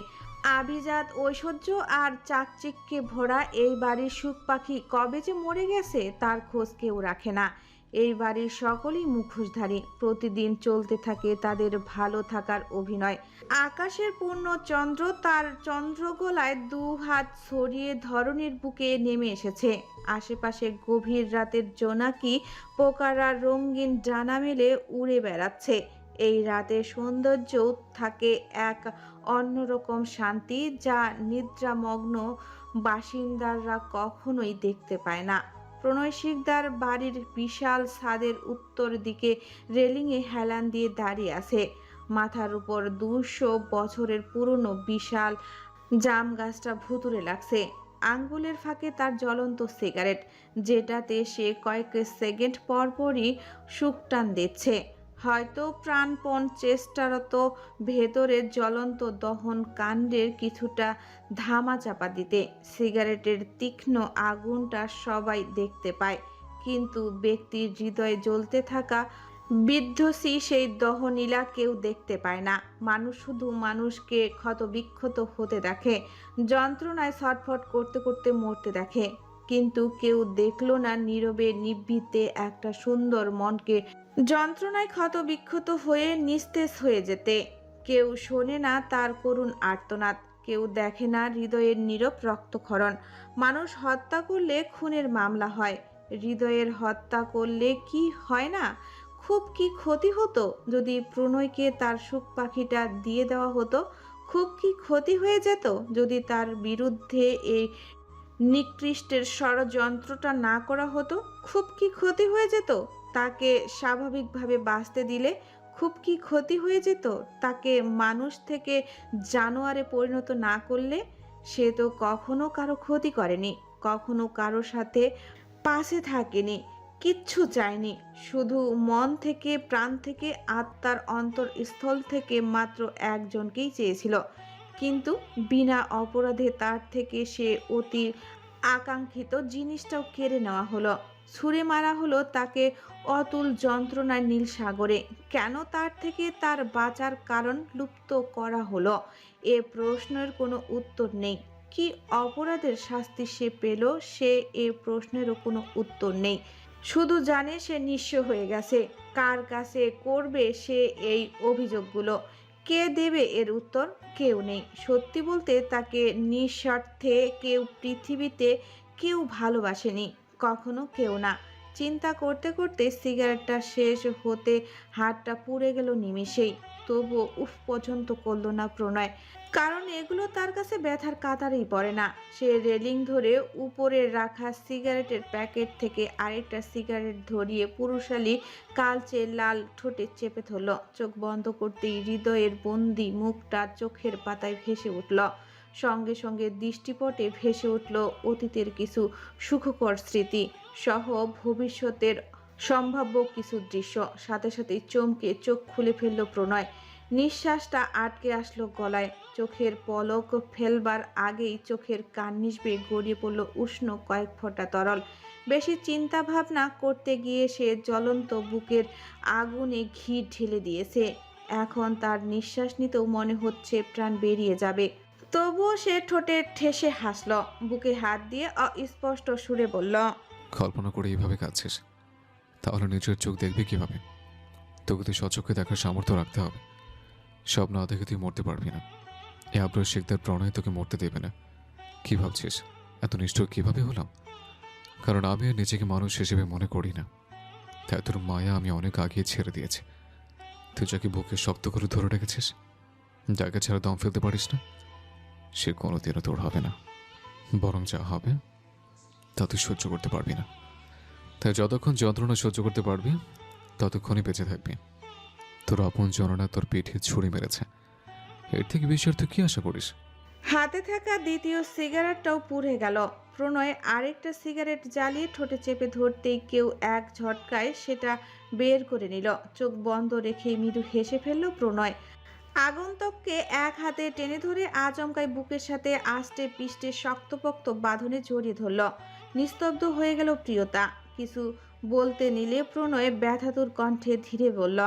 আভিজাত ঐশ্বর্য আর চাকচিক্যে ভরা এই বাড়ির সুখ পাখি কবে যে মরে গেছে তার খোঁজ কেউ রাখে না। এই বাড়ির সকলেই মুখোশধারী। প্রতিদিন চলতে থাকে তাদের ভালো থাকার অভিনয়। আকাশের পূর্ণ চন্দ্র তার চন্দ্রগোলায় দু হাত ছড়িয়ে ধরণীর বুকে নেমে এসেছে। আশেপাশে গভীর রাতের জোনাকি পোকারা রঙিন ডানা মেলে উড়ে বেড়াচ্ছে। এই রাতে সৌন্দর্যও থাকে এক অন্যরকম শান্তি, যা নিদ্রামগ্ন বাসিন্দারা কখনোই দেখতে পায় না। প্রণয় শিকদার বাড়ির বিশাল ছাদের উত্তর দিকে রেলিংয়ে হেলান দিয়ে দাঁড়িয়ে আছে। মাথার উপর 200 বছরের পুরনো বিশাল জাম গাছটা ভুতুড়ে লাগছে। আঙ্গুলের ফাঁকে তার জ্বলন্ত সিগারেট, যেটাতে সে কয়েক সেকেন্ড পরপরই সুখ টান দিচ্ছে, হয়তো প্রাণপণ চেষ্টারত ভেতরে জ্বলন্ত দহন কাণ্ডের কিছুটা ধামাচাপা দিতে। সিগারেটের তীক্ষ্ণ আগুনটা সবাই দেখতে পায়, কিন্তু ব্যক্তির হৃদয়ে জ্বলতে থাকা বিধ্বসী সেই দহনীলা কেউ দেখতে পায় না। মানুষ শুধু মানুষকে ক্ষতবিক্ষত হতে দেখে, যন্ত্রণায় ছটফট করতে করতে মরতে দেখে, কিন্তু কেউ দেখলো না নীরবে নিভৃতে একটা সুন্দর মনকে যন্ত্রণায় ক্ষতবিক্ষত হয়ে নিস্তেজ হয়ে যেতে। কেউ শোনে না তার করুণ আর্তনাদ, কেউ দেখে না হৃদয়ের নীরব রক্তক্ষরণ। মানুষ হত্যা করলে খুনের মামলা হয়, হৃদয়ের হত্যা করলে কি হয় না? খুব কি ক্ষতি হতো যদি প্রণয়কে তার সুখ পাখিটা দিয়ে দেওয়া হতো? খুব কি ক্ষতি হয়ে যেত যদি তার বিরুদ্ধে এই নিকৃষ্টের ষড়যন্ত্রটা না করা হতো? খুব কি ক্ষতি হয়ে যেত তাকে স্বাভাবিকভাবে বাঁচতে দিলে? খুব কি ক্ষতি হয়ে যেত তাকে মানুষ থেকে জানোয়ারে পরিণত না করলে? সে তো কখনো কারো ক্ষতি করেনি, কখনো কারো সাথে পাশে থাকেনি, কিচ্ছু চায়নি, শুধু মন থেকে, প্রাণ থেকে, আত্মার অন্তরস্থল থেকে মাত্র একজনকেই চেয়েছিল। কিন্তু বিনা অপরাধে তার থেকে সে অতি আকাঙ্ক্ষিত জিনিসটাও কেড়ে নেওয়া হলো, ছুঁড়ে মারা হলো তাকে অতুল যন্ত্রণার নীল সাগরে। কেন তার থেকে তার বাঁচার কারণ লুপ্ত করা হলো? এ প্রশ্নের কোনো উত্তর নেই। কি অপরাধের শাস্তি সে পেল, সে এ প্রশ্নেরও কোনো উত্তর নেই। শুধু জানে সে নিঃস্ব হয়ে গেছে। কার কাছে করবে সে এই অভিযোগগুলো? কে দেবে এর উত্তর? কেউ নেই। সত্যি বলতে তাকে নিঃস্বার্থে কেউ পৃথিবীতে কেউ ভালোবাসেনি, কখনো কেউ না। চিন্তা করতে করতে সিগারেটটা শেষ হতে হাতটা পুড়ে গেল নিমেষেই। তবুও উফ পর্যন্ত করল না প্রণয়, কারণ এগুলো তার কাছে ব্যথার কাতারেই পড়ে না। সে রেলিং ধরে উপরে রাখা সিগারেটের প্যাকেট থেকে আরেকটা সিগারেট ধরিয়ে পুরুষালী কালচে লাল ঠোঁটে চেপে ধরল। চোখ বন্ধ করতেই হৃদয়ের বন্দি মুখটা চোখের পাতায় ভেসে উঠল। সঙ্গে সঙ্গে দৃষ্টিপটে ভেসে উঠল অতীতের কিছু সুখকর স্মৃতি সহ ভবিষ্যতের সম্ভাব্য কিছু দৃশ্য। সাথে সাথে চমকে চোখ খুলে ফেলল প্রণয়। নিঃশ্বাসটা আটকে আসলো গলায়। চোখের পলক ফেলবার আগেই চোখের কার্নিশ বেয়ে গড়িয়ে পড়ল উষ্ণ কয়েক ফোঁটা তরল। বেশি চিন্তা ভাবনা করতে গিয়ে সে জ্বলন্ত বুকের আগুনে ঘি ঢেলে দিয়েছে। এখন তার নিঃশ্বাস নিতেও মনে হচ্ছে প্রাণ বেরিয়ে যাবে। তবুও সে ঠোঁটে ঠেসে হাসল, বুকে হাত দিয়ে অস্পষ্ট সুরে বলল, কল্পনা করে এইভাবে কাঁদছিস, তাহলে নিজের চোখ দেখবি কিভাবে? তোকে তুই সচক্ষে দেখার সামর্থ্য রাখতে হবে। সব না দেখে তুই মরতে পারবি না। এ আব্রুল শেখদার প্রণয় তোকে মরতে দেবে না। কি ভাবছিস এত নিষ্ঠুর কিভাবে হলাম? কারণ আমি আর নিজেকে মানুষ হিসেবে মনে করি না, তাই তোর মায়া আমি অনেক আগিয়ে ছেড়ে দিয়েছি। তুই যাকে বুকে শক্ত করে ধরে রেখেছিস, যাকে ছাড়া দম ফেলতে পারিস না, সে কোনোদিনও তোর হবে না। বরং যা হবে তা তুই সহ্য করতে পারবি না। তাই যতক্ষণ যন্ত্রণা সহ্য করতে পারবি ততক্ষণই বেঁচে থাকবি। তোর আপন জননা তোর পিঠে ছুরি মেরেছে, এর থেকে বেশি আর তুই কি আশা করিস? হাতে থাকা দ্বিতীয় সিগারেটটাও পুড়ে গেল। প্রণয় আরেকটা সিগারেট জ্বালিয়ে ঠোঁটে চেপে ধরতেই কেউ এক ঝটকায় সেটা বের করে নিল। চোখ বন্ধ রেখে মৃদু হেসে ফেলল প্রণয়। আগন্তককে এক হাতে টেনে ধরে আচমকায় বুকের সাথে আষ্টে পিষ্টে শক্তপোক্ত বাঁধনে জড়িয়ে ধরল। নিস্তব্ধ হয়ে গেল প্রিয়তা। কিছু বলতে নিলে প্রণয় ব্যথাতুর কণ্ঠে ধীরে বলল,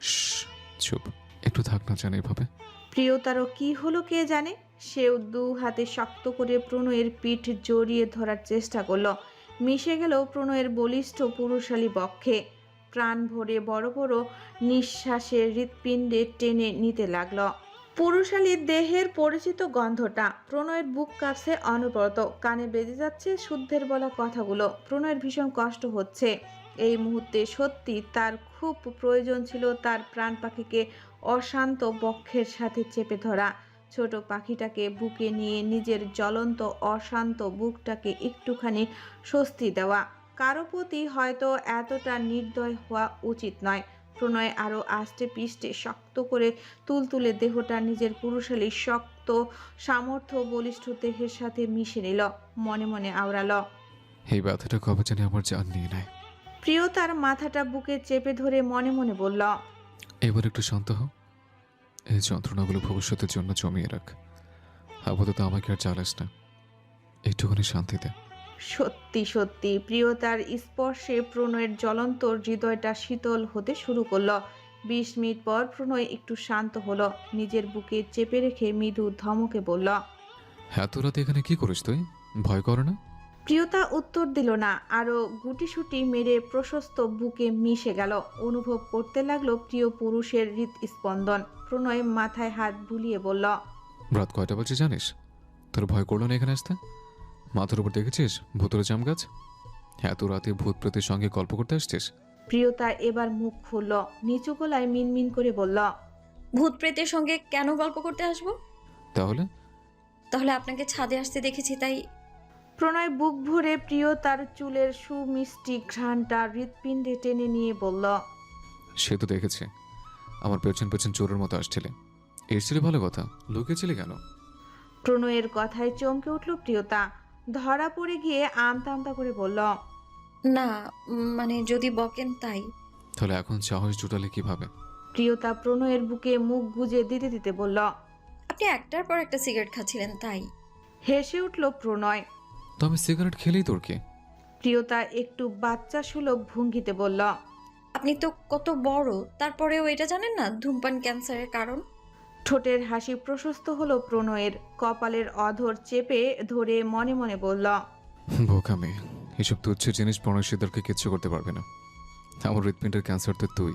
শ্শ্, চুপ, একটু থাক না জানে এভাবে। প্রিয়তারও কি হলো কে জানে। সেও দু হাতে শক্ত করে প্রণয়ের পিঠ জড়িয়ে ধরার চেষ্টা করলো। মিশে গেল প্রণয়ের বলিষ্ঠ পুরুষালী বক্ষে। প্রাণ ভরে বড় বড় নিঃশ্বাসে হৃৎপিণ্ডে টেনে নিতে লাগলো পুরুষালী দেহের পরিচিত গন্ধটা। প্রণয়ের বুক কাঁপছে অনবরত, কানে বেজে যাচ্ছে শুদ্ধের বলা কথাগুলো। প্রণয়ের ভীষণ কষ্ট হচ্ছে এই মুহূর্তে। সত্যি তার খুব প্রয়োজন ছিল তার প্রাণ পাখিকে অশান্ত বক্ষের সাথে চেপে ধরা। ছোট পাখিটাকে বুকে নিয়ে নিজের জ্বলন্ত অশান্ত বুকটাকে একটুখানি স্বস্তি দেওয়া। কারো প্রতি হয়তো এতটা নির্দয় হওয়া উচিত নয়। প্রণয় আরও আষ্টে পিষ্টে শক্ত করে তুলতুলে দেহটা নিজের পুরুষালী শক্ত সামর্থ্য বলিষ্ঠ দেহের সাথে মিশে নিল। মনে মনে আওড়ালো, এই ব্যথাটা কবে জানি আমার জান নিয়ে নেয়। প্রিয় তার মাথাটা বুকে চেপে ধরে মনে মনে বলল, এবার একটু শান্ত হও। এই যন্ত্রণাগুলো ভবিষ্যতের জন্য জমিয়ে রাখ। আপাতত আমাকে আর জ্বালাস না, একটুখানি শান্তিতে। সত্যি সত্যি প্রিয়তার স্পর্শে প্রণয়ের জ্বলন্ত হৃদয়টা শীতল হতে শুরু করলো। 20 মিনিট পর প্রণয় একটু শান্ত হলো। নিজের বুকে চেপে রেখে মৃদু ধমকে বলল, এত রাতে এখানে কি করিস তুই? ভয় করে না? প্রিয়তা উত্তর দিল না, আরো গুটিসুটি মেরে প্রশস্ত বুকে মিশে গেল। অনুভব করতে লাগলো প্রিয় পুরুষের হৃদস্পন্দন। প্রণয় মাথায় হাত বুলিয়ে বলল, রাত কয়টা বাজে জানিস? তোর ভয় করলো না এখানে আসতে? মাথার উপর দেখেছিস ভূতের জাম গাছ? এত রাতে ভূত প্রেতের সঙ্গে গল্প করতে আসছিস? প্রিয়তা এবার মুখ খুলল, নিচু গলায় মিনমিন করে বলল, ভূত প্রেতের সঙ্গে কেন গল্প করতে আসবো? তাহলে? তাহলে আপনাকে ছাদে আসতে দেখেছি তাই। প্রণয় বুক ভরে প্রিয়তার চুলের সুমিষ্টি ঘ্রাণটা হৃৎপিণ্ডে টেনে নিয়ে বলল, সে তো দেখেছে। আমার পেছন পেছন চোরের মতো আসছিলে। এসছিলে ভালো কথা, লুকিয়েছিলে কেন? প্রণয়ের কথায় চমকে উঠল প্রিয়তা। ধরা পড়ে গিয়ে আমতা আমতা করে বলল, না মানে যদি বকেন তাই। তাহলে এখন সাহস জুটালে কিভাবে? প্রিয়তা প্রণয়ের বুকে মুখ গুজে দিতে দিতে বলল। আপনি একটার পর একটা সিগারেট খাচ্ছিলেন তাই। হেসে উঠল প্রণয়। তো আমি সিগারেট খেলেই তোর কি? প্রিয়তা একটু বাচ্চা সুলভ ভঙ্গিতে বলল, আপনি তো কত বড়, তারপরেও এটা জানেন না ধূমপান ক্যান্সারের কারণ। ঠোঁটের হাসি প্রশস্ত হলো প্রণয়ের। কপালের অধর চেপে ধরে মনে মনে বলল, বোকা মেয়ে, এসব তুচ্ছ জিনিস প্রণয় সিদ্ধারকে কিচ্ছু করতে পারবে না। আমার হৃৎপিণ্ডের ক্যান্সার তো তুই,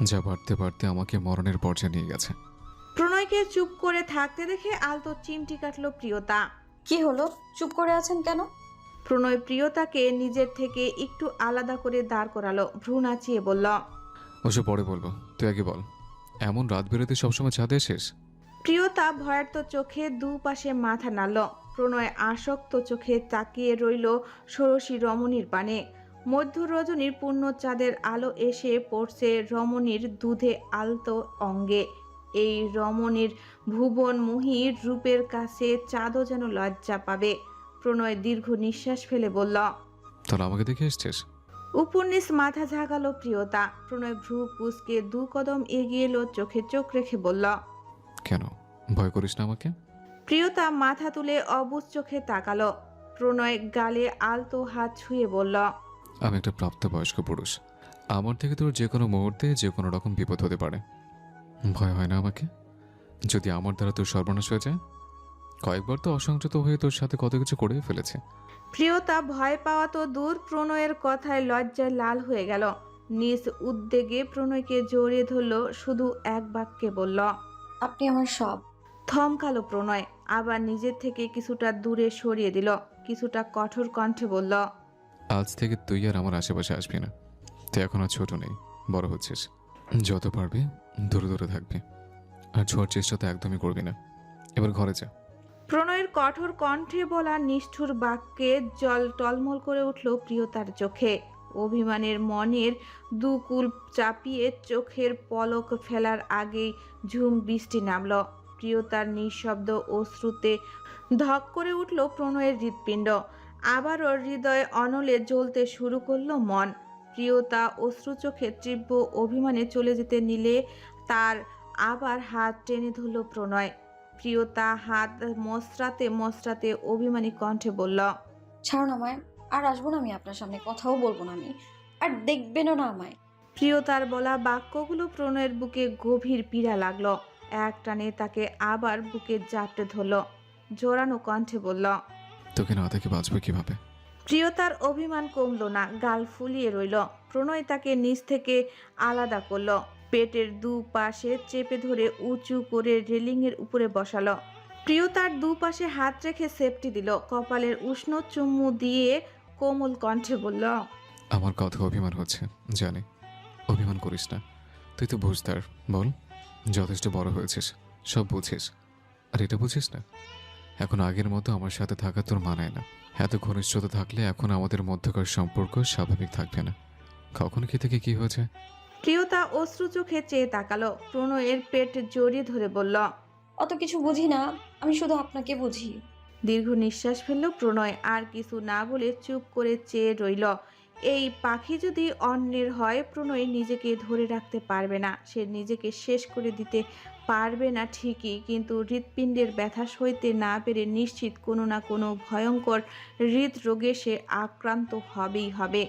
যা বাড়তে বাড়তে আমাকে মরণের পর্যায়ে নিয়ে গেছে। প্রণয়কে চুপ করে থাকতে দেখে আলতো চিমটি কাটল প্রিয়তা। কি হলো, চুপ করে আছেন কেন? প্রণয় প্রিয়তাকে নিজের থেকে একটু আলাদা করে দাঁড় করালো, ভ্রু নাচিয়ে বলল, ওসব পরে বলবো, তুই আগে বল, এমন রাত বেরোতে সবসময় ছাদে এসেস? প্রিয়তা ভয়ার্ত চোখে দুপাশে মাথা নাড়ল। প্রণয় আসক্ত চোখে তাকিয়ে রইল ষোড়শী রমণীর পানে। মধ্য রজনীর পূর্ণ চাঁদের আলো এসে পড়ছে রমণীর দুধে আলতো অঙ্গে। এই রমণীর ভুবনমোহী রূপের কাছে চাঁদও যেন লজ্জা পাবে। প্রণয় দীর্ঘ নিঃশ্বাস ফেলে বলল, তাহলে আমাকে দেখে এসছিস? উপন্যাস মাথা ঝাঁকালো প্রিয়তা। প্রণয় ভ্রু কুঁচকে 2 কদম এগিয়ে এলো, চোখে চোখ রেখে বলল, কেন ভয় করিস না আমাকে? প্রিয়তা মাথা তুলে অবুঝ চোখে তাকালো। প্রণয় গালে আলতো হাত ছুঁয়ে বলল, আমি একটা প্রাপ্তবয়স্ক পুরুষ, আমার থেকে তোর যে কোনো মুহূর্তে যে কোনো রকম বিপদ হতে পারে। ভয় হয় না আমাকে? যদি আমার দ্বারা তোর সর্বনাশ হয়ে যায়? কয়েকবার তো অসংযত হয়ে তোর সাথে কত কিছু করে ফেলেছে। প্রিয়তা ভয় পাওয়া তো দূর, প্রণয়ের কথায় লজ্জায় লাল হয়ে গেল। নিজ উদ্বেগে প্রণয়কে জড়িয়ে ধরল, শুধু এক বাক্যে বলল, আপনি আমার সব। থমকালো প্রণয়, আবার নিজের থেকে কিছুটা দূরে সরিয়ে দিল। কিছুটা কঠোর কণ্ঠে বলল, আজ থেকে তুই আর আমার আশেপাশে আসবি না। তুই এখন আর ছোট নেই, বড় হচ্ছিস। যত পারবি দূরে দূরে থাকবি, আর ছোঁয়ার চেষ্টা তো একদমই করবি না। এবার ঘরে যা। প্রণয়ের কঠোর কণ্ঠে বলা নিষ্ঠুর বাক্যে জল টলমল করে উঠল প্রিয়তার চোখে। অভিমানের মনের দুকুল চাপিয়ে চোখের পলক ফেলার আগেই ঝুম বৃষ্টি নামল। প্রিয়তার নিঃশব্দ অশ্রুতে ধক করে উঠল প্রণয়ের হৃৎপিণ্ড। আবারও হৃদয় অনলে জ্বলতে শুরু করলো মন। প্রিয়তা অশ্রু চোখে তীব্র অভিমানে চলে যেতে নিলে তার আবার হাত টেনে ধরল প্রণয়। প্রিয়তা হাত মসরাতে মসরাতে অভিমানী কণ্ঠে বলল, ছাড়ুন আমায়, আর আসবো না আমি আপনার সামনে, কথাও বলবো না আমি, আর দেখবেনও না আমায়। প্রিয়তার বলা বাক্যগুলো প্রণয়ের বুকে গভীর পীড়া লাগলো। এক টানে তাকে আবার বুকে জাপটে ধরল, জোরানো কণ্ঠে বলল, তোকে না দেখে বাঁচবে কিভাবে? প্রিয়তার অভিমান কমলো না, গাল ফুলিয়ে রইল। প্রণয় তাকে নিচ থেকে আলাদা করলো, পেটের দুপাশে চেপে ধরে উঁচু করে রেলিংয়ের উপরে বসালো। প্রিয়তার দুপাশে হাত রেখে সেফটি দিল, কপালের উষ্ণ চুমু দিয়ে কোমল কণ্ঠে বলল, আমার কথা অভিমান হচ্ছে জানি, অভিমান করিস না। তুই তো বুঝদার, বল। যথেষ্ট বড় হয়েছিস, সব বুঝিস। আর এটা বুঝিস না, এখন আগের মতো আমার সাথে থাকা তোর মানায় না। এত ঘনিষ্ঠতা থাকলে এখন আমাদের মধ্যকার সম্পর্ক স্বাভাবিক থাকবে না। কখন কি থেকে কি হয়েছে? প্রিয়তা অশ্রু চোখে চেয়ে তাকালো। প্রণয়ের পেট জড়িয়ে ধরে বলল। অত কিছু বুঝি না, আমি শুধু আপনাকে বুঝি। দীর্ঘ নিঃশ্বাস ফেলল প্রণয়, আর কিছু না বলে চুপ করে চেয়ে রইল। এই পাখি যদি অন্যের হয়, প্রণয় নিজেকে ধরে রাখতে পারবে না। সে নিজেকে শেষ করে দিতে পারবে না ঠিকই, কিন্তু হৃৎপিণ্ডের ব্যথা সইতে না পেরে নিশ্চিত কোনো না কোনো ভয়ঙ্কর হৃদরোগে সে আক্রান্ত হবেই হবে।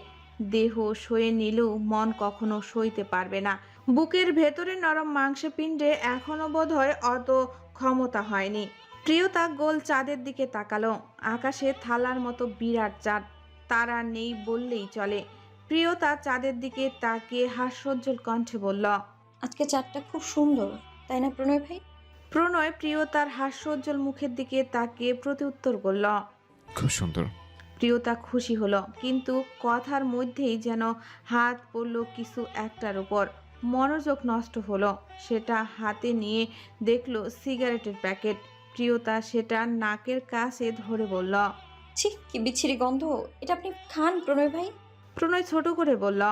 দেহ সয়ে নিলেও মন কখনো সইতে পারবে না। বুকের ভেতরে নরম মাংসপিণ্ডে এখনো বোধহয় অত ক্ষমতা হয়নি। প্রিয়তা গোল চাঁদের দিকে তাকালো। আকাশে থালার মতো বিরাট চাঁদ, তারা নেই বললেই চলে। প্রিয়তা চাঁদের দিকে তাকিয়ে হাস্যোজ্জ্বল কণ্ঠে বলল। আজকে চাঁদটা খুব সুন্দর, তাই না প্রণয় ভাই? প্রণয় প্রিয়তার হাস্যোজ্জ্বল মুখের দিকে তাকিয়ে প্রত্যুত্তর করল। খুব সুন্দর। প্রিয়তা খুশি হলো, কিন্তু কথার মধ্যেই যেন হাত পড়ল কিছু একটার উপর। মনোযোগ নষ্ট হলো। সেটা হাতে নিয়ে দেখলো সিগারেটের প্যাকেট। প্রিয়তা সেটা নাকের কাছে ধরে বলল। ছি, কি বিচ্ছিরি গন্ধ! এটা আপনি খান প্রণয় ভাই? প্রণয় ছোট করে বলল।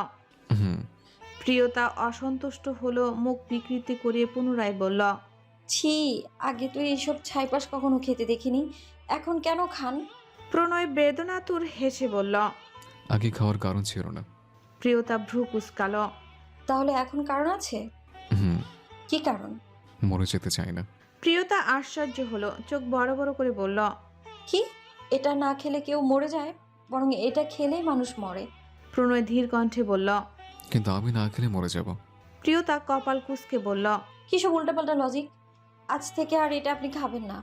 হুম। প্রিয়তা অসন্তুষ্ট হলো, মুখ বিকৃতি করে পুনরায় বলল। ছি, আগে তো এইসব ছাইপাশ কখনো খেতে দেখিনি, এখন কেন খান? প্রণয় বেদনাতুর হেসে বলল। আগে খাওয়ার কারণ ছিল না। প্রিয়তা ভ্রু কুঁচকালো। তাহলে এখন কারণ আছে? হুম। কি কারণ? মরে যেতে চাই না। প্রিয়তা আশ্চর্য হলো, চোখ বড় বড় করে বলল। কি? এটা না খেলে কেউ মরে যায়? বরং এটা খেলেই মানুষ মরে। প্রণয় ধীর কণ্ঠে বলল। কিন্তু আমি না খেলে মরে যাব। প্রিয়তা কপাল কুঁচকে বলল। কিসব উল্টাপাল্টা লজিক! আজ থেকে আর এটা আপনি খাবেন না।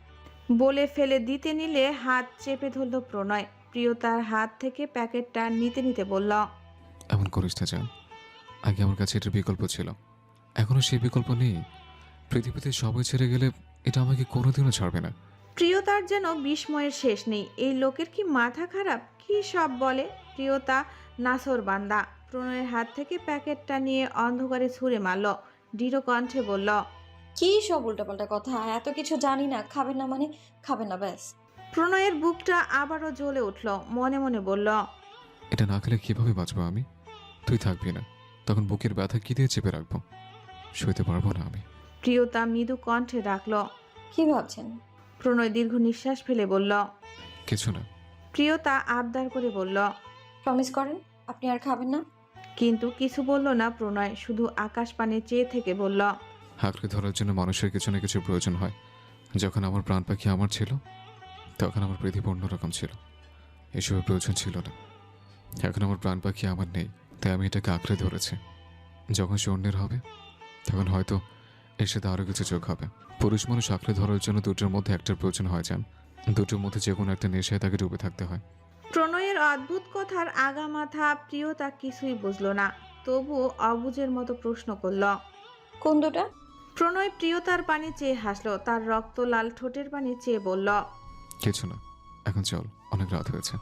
বলে ফেলে দিতে নিলে হাত চেপে ধরল প্রণয়। প্রিয়তার হাত থেকে প্যাকেটটা নিতে নিতে বলল। এমন করিস না জান। আগে আমার কাছে এটার বিকল্প ছিল, এখনো সেই বিকল্প নেই। পৃথিবীতে সবাই ছেড়ে গেলে এটা আমাকে কোনোদিনও ছাড়বে না। প্রিয়তার যেন বিস্ময়ের শেষ নেই। এই লোকের কি মাথা খারাপ? কি সব বলে! প্রিয়তা নাসর বান্দা। প্রণয়ের হাত থেকে প্যাকেটটা নিয়ে অন্ধকারে ছুঁড়ে মারল। দৃঢ় কণ্ঠে বলল। কি সব উল্টাপাল্টা কথা! এত কিছু জানি না, খাবেন না মানে খাবেন না, ব্যাস। প্রণয়ের বুকটা আবারও জ্বলে উঠল। মনে মনে বলল। এটা না খেলে কিভাবে বাঁচবো আমি? তুই থাকবি না, তখন বুকের ব্যথা কি দিয়ে চেপে রাখবো? সইতে পারবো না আমি। প্রিয়তা মৃদু কণ্ঠে ডাকল। কি ভাবছেন? প্রণয় দীর্ঘ নিঃশ্বাস ফেলে বলল। কিছু না। প্রিয়তা আবদার করে বলল। প্রমিস করেন আপনি আর খাবেন না? কিন্তু কিছু বলল না প্রণয়, শুধু আকাশ পানে চেয়ে থেকে বলল। আঁকড়ে ধরার জন্য মানুষের কিছু না কিছু প্রয়োজন হয়। যখন আমার প্রাণ পাখি আমার ছিল, তখন আমার পৃথিবী অন্যরকম ছিল। এসবের প্রয়োজন ছিল না। এখন আমার প্রাণ পাখি আমার নেই, তাই আমি এটাকে আঁকড়ে ধরেছি। যখন সে অন্যের হবে, তখন হয়তো এর সাথে আরও কিছু যোগ হবে। পুরুষ মানুষ আঁকড়ে ধরার জন্য দুটোর মধ্যে একটার প্রয়োজন হয় যান। দুটোর মধ্যে যে কোনো একটা নেশায় তাকে ডুবে থাকতে হয়। প্রণয়ের অদ্ভুত কথার আগামাথা প্রিয়তা কিছুই বুঝল না, তবুও অবুঝের মতো প্রশ্ন করল। কোন দুটা? প্রণয় প্রিয়তার পানে চেয়ে হাসলো। তার রক্ত লাল ঠোঁটের পানে চেয়ে বলল। কিছু না, এখন চল, অনেক রাত হয়েছে।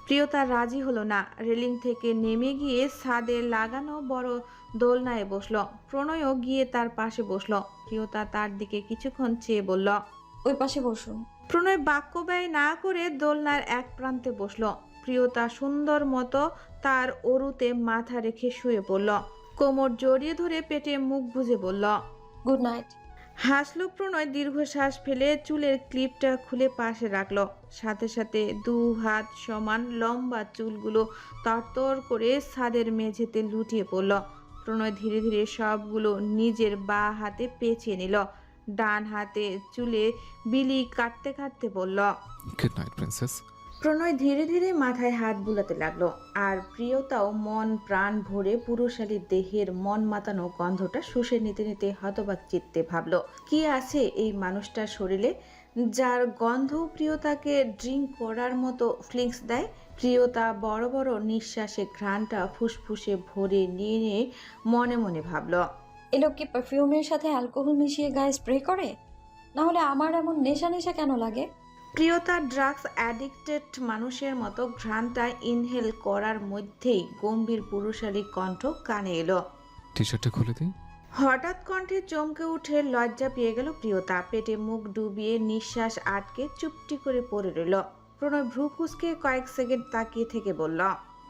প্রিয়তা রাজি হলো না। রেলিং থেকে নেমে গিয়ে ছাদে লাগানো বড় দোলনায় বসলো। প্রণয়ও গিয়ে তার পাশে বসলো। প্রিয়তা তার দিকে কিছুক্ষণ চেয়ে বলল। ওই পাশে বসুন। প্রণয় বাক্য ব্যয় না করে দোলনার এক প্রান্তে বসলো। প্রিয়তা সুন্দর মতো তার অরুতে মাথা রেখে শুয়ে পড়ল। কোমর জড়িয়ে ধরে পেটে মুখ গুজে বলল। Good night. হাসলো প্রণয় দীর্ঘশ্বাস ফেলে চুলের ক্লিপটা খুলে পাশে রাখলো। সাথে সাথে দু হাত সমান লম্বা চুলগুলো তরতর করে ছাদের মেঝেতে লুটিয়ে পড়ল। প্রণয় ধীরে ধীরে সবগুলো নিজের বাঁ হাতে পেঁচিয়ে নিল। ডান হাতে চুলে বিলি কাটতে কাটতে বলল। Good night princess. প্রণয় ধীরে ধীরে মাথায় হাত বুলাতে লাগলো। আর প্রিয়তাও মন প্রাণ ভরে পুরুষালীর দেহের মন মাতানো গন্ধটা শুষে নিতে নিতে হতবাক চিত্তে ভাবল, কি আছে এই মানুষটার শরীরে যার গন্ধ প্রিয়তাকে ড্রিঙ্ক করার মতো ফিলিংস দেয়। প্রিয়তা বড় বড় নিঃশ্বাসে ঘ্রাণটা ফুসফুসে ভরে নিয়ে নিয়ে মনে মনে ভাবল। এ লোক কি পারফিউমের সাথে অ্যালকোহল মিশিয়ে গায়ে স্প্রে করে? না হলে আমার এমন নেশা নেশা কেন লাগে? প্রিয়তা ড্রাগস অ্যাডিক্টেড মানুষের মতো ঘ্রাণটা ইনহেল করার মধ্যেই গম্ভীর পুরুষালী কণ্ঠ কানে এলো। টি শার্টটা খুলে দিই। হঠাৎ কণ্ঠে চমকে উঠে লজ্জা পেয়ে গেল প্রিয়তা। পেটে মুখ ডুবিয়ে নিঃশ্বাস আটকে চুপটি করে পড়ে রইল। প্রণয় ভ্রু কুঁচকে কয়েক সেকেন্ড তাকিয়ে থেকে বলল,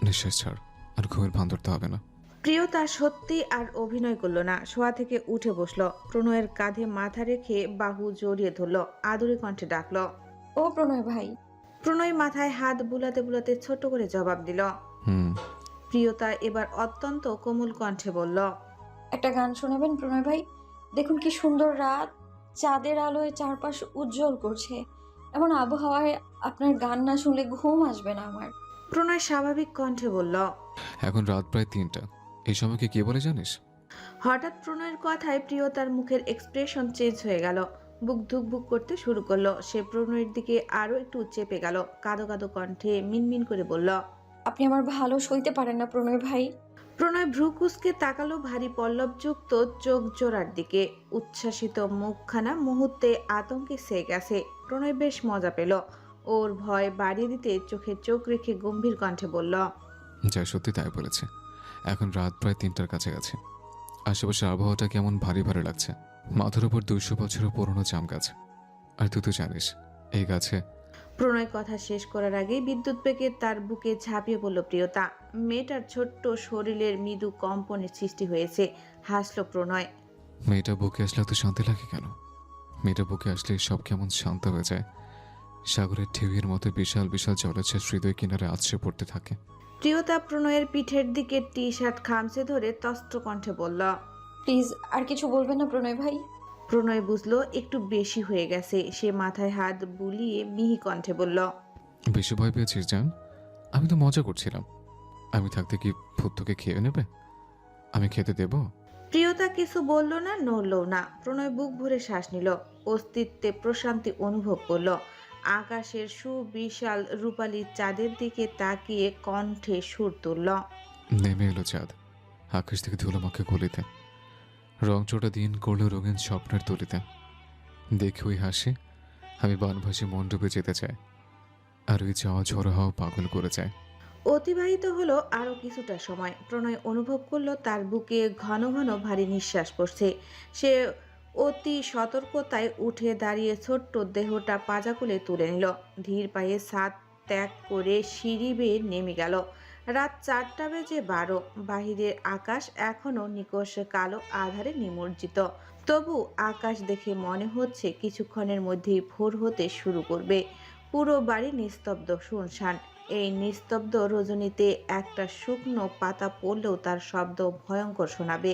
নিঃশ্বাস ছাড়, আর ঘুমের ভান ধরতে হবে না। প্রিয়তা সত্যি আর অভিনয় করলো না, শোয়া থেকে উঠে বসলো। প্রণয়ের কাঁধে মাথা রেখে বাহু জড়িয়ে ধরলো, আদুরে কণ্ঠে ডাকলো। ও প্রণয় ভাই। প্রণয় মাথায় হাত বুলাতে বুলাতে ছোট করে জবাব দিল। হুম। প্রিয়তা এবার অত্যন্ত কোমল কণ্ঠে বলল, একটা গান শোনাবেন প্রণয় ভাই? দেখুন কি সুন্দর রাত, চাঁদের আলোয় চারপাশ উজ্জ্বল করছে। এমন আবহাওয়ায় আপনার গান না শুনলে ঘুম আসবে না আমার। প্রণয় স্বাভাবিক কণ্ঠে বলল। এখন রাত প্রায় 3টা, এই সময়কে কে বলে জানিস? হঠাৎ প্রণয়ের কথায় প্রিয়তার মুখের এক্সপ্রেশন চেঞ্জ হয়ে গেল। বুক ধুকবুক করতে শুরু করলো। সে প্রণয়ের দিকে আরো একটু চেপে গেল, কাঁদো কাঁদো কণ্ঠে মিনমিন করে বলল, আপনি আমার ভালো সইতে পারেন না প্রণয় ভাই। প্রণয় ভ্রু কুঁচকে তাকালো ভারী পল্লবযুক্ত চোখ জোড়ার দিকে। উচ্ছ্বাসিত মুখখানা মুহূর্তে আতঙ্কে সেয়ে গেছে। প্রণয় বেশ মজা পেল। ওর ভয় বাড়িয়ে দিতে চোখে চোখ রেখে গম্ভীর কণ্ঠে বলল, যা সত্যি তাই বলেছে। এখন রাত প্রায় 3টার কাছাকাছি। আশেপাশের আবহাওয়াটা কেমন ভারী ভারী লাগছে। মাথার উপর 200 বছরের পুরনো জাম গাছ। আর তুই তো জানিস এই গাছে। প্রণয় কথা শেষ করার আগেই বিদ্যুৎ বেগে তার বুকে ঝাঁপিয়ে পড়ল প্রিয়তা। মেয়েটার ছোট্ট শরীরের মৃদু কম্পনের সৃষ্টি হয়েছে। হাসলো প্রণয়। মেয়েটা বুকে আসলে তো শান্তি লাগে কেন? মেয়েটা বুকে আসলে সব কেমন শান্ত হয়ে যায়। সাগরের ঢেউয়ের মতো বিশাল বিশাল জলোচ্ছ্বাস হৃদয় কিনারে আছড়ে পড়তে থাকে। প্রিয়তা প্রণয়ের পিঠের দিকে টি শার্ট খামচে ধরে তস্ত্র কণ্ঠে বলল, প্লিজ আর কিছু বলবেন না প্রণয় ভাই। প্রণয় বুঝলো একটু বেশি হয়ে গেছে। সে মাথায় হাত বুলিয়ে মিহি কণ্ঠে বলল, বেশি ভয় পেয়েছিস জান? আমি তো মজা করছিলাম। আমি থাকতে কি ভূত তোকে খেয়ে নেবে? আমি খেতে দেব? প্রিয়তা কিছু বলল না, নড়লও না। প্রণয় বুক ভরে শ্বাস নিল, অস্তিত্বে প্রশান্তি অনুভব করলো। আকাশের সুবিশাল রূপালী চাঁদের দিকে তাকিয়ে কণ্ঠে সুর তুলল, নেমে এলো চাঁদ আকাশ থেকে ধুলোমাখা গলিতে। রংচোটা দিন করলো রঙিন স্বপ্নের তুলিতে। দেখে ওই হাসি আমি বানভাসী মণ্ডপে যেতে চাই। আর ওই যাওয়া ঝড়ো হওয়া পাগল করে যায়। অতিবাহিত হলো আরো কিছুটা সময়। প্রণয় অনুভব করলো তার বুকে ঘন ঘন ভারী নিঃশ্বাস পড়ছে। সে অতি সতর্কতায় উঠে দাঁড়িয়ে ছোট্ট দেহটা পাজাকুলে তুলে নিল। ধীর পায়ে ছাদ ত্যাগ করে সিঁড়ি বেয়ে নেমে গেল। রাত 4:12। বাহিরের আকাশ এখনো নিকষ কালো আধারে নিমজ্জিত। তবু আকাশ দেখে মনে হচ্ছে কিছুক্ষণের মধ্যেই ভোর হতে শুরু করবে। পুরো বাড়ি নিস্তব্ধ, শুনশান। এই নিস্তব্ধ রজনীতে একটা শুকনো পাতা পড়লেও তার শব্দ ভয়ঙ্কর শোনাবে।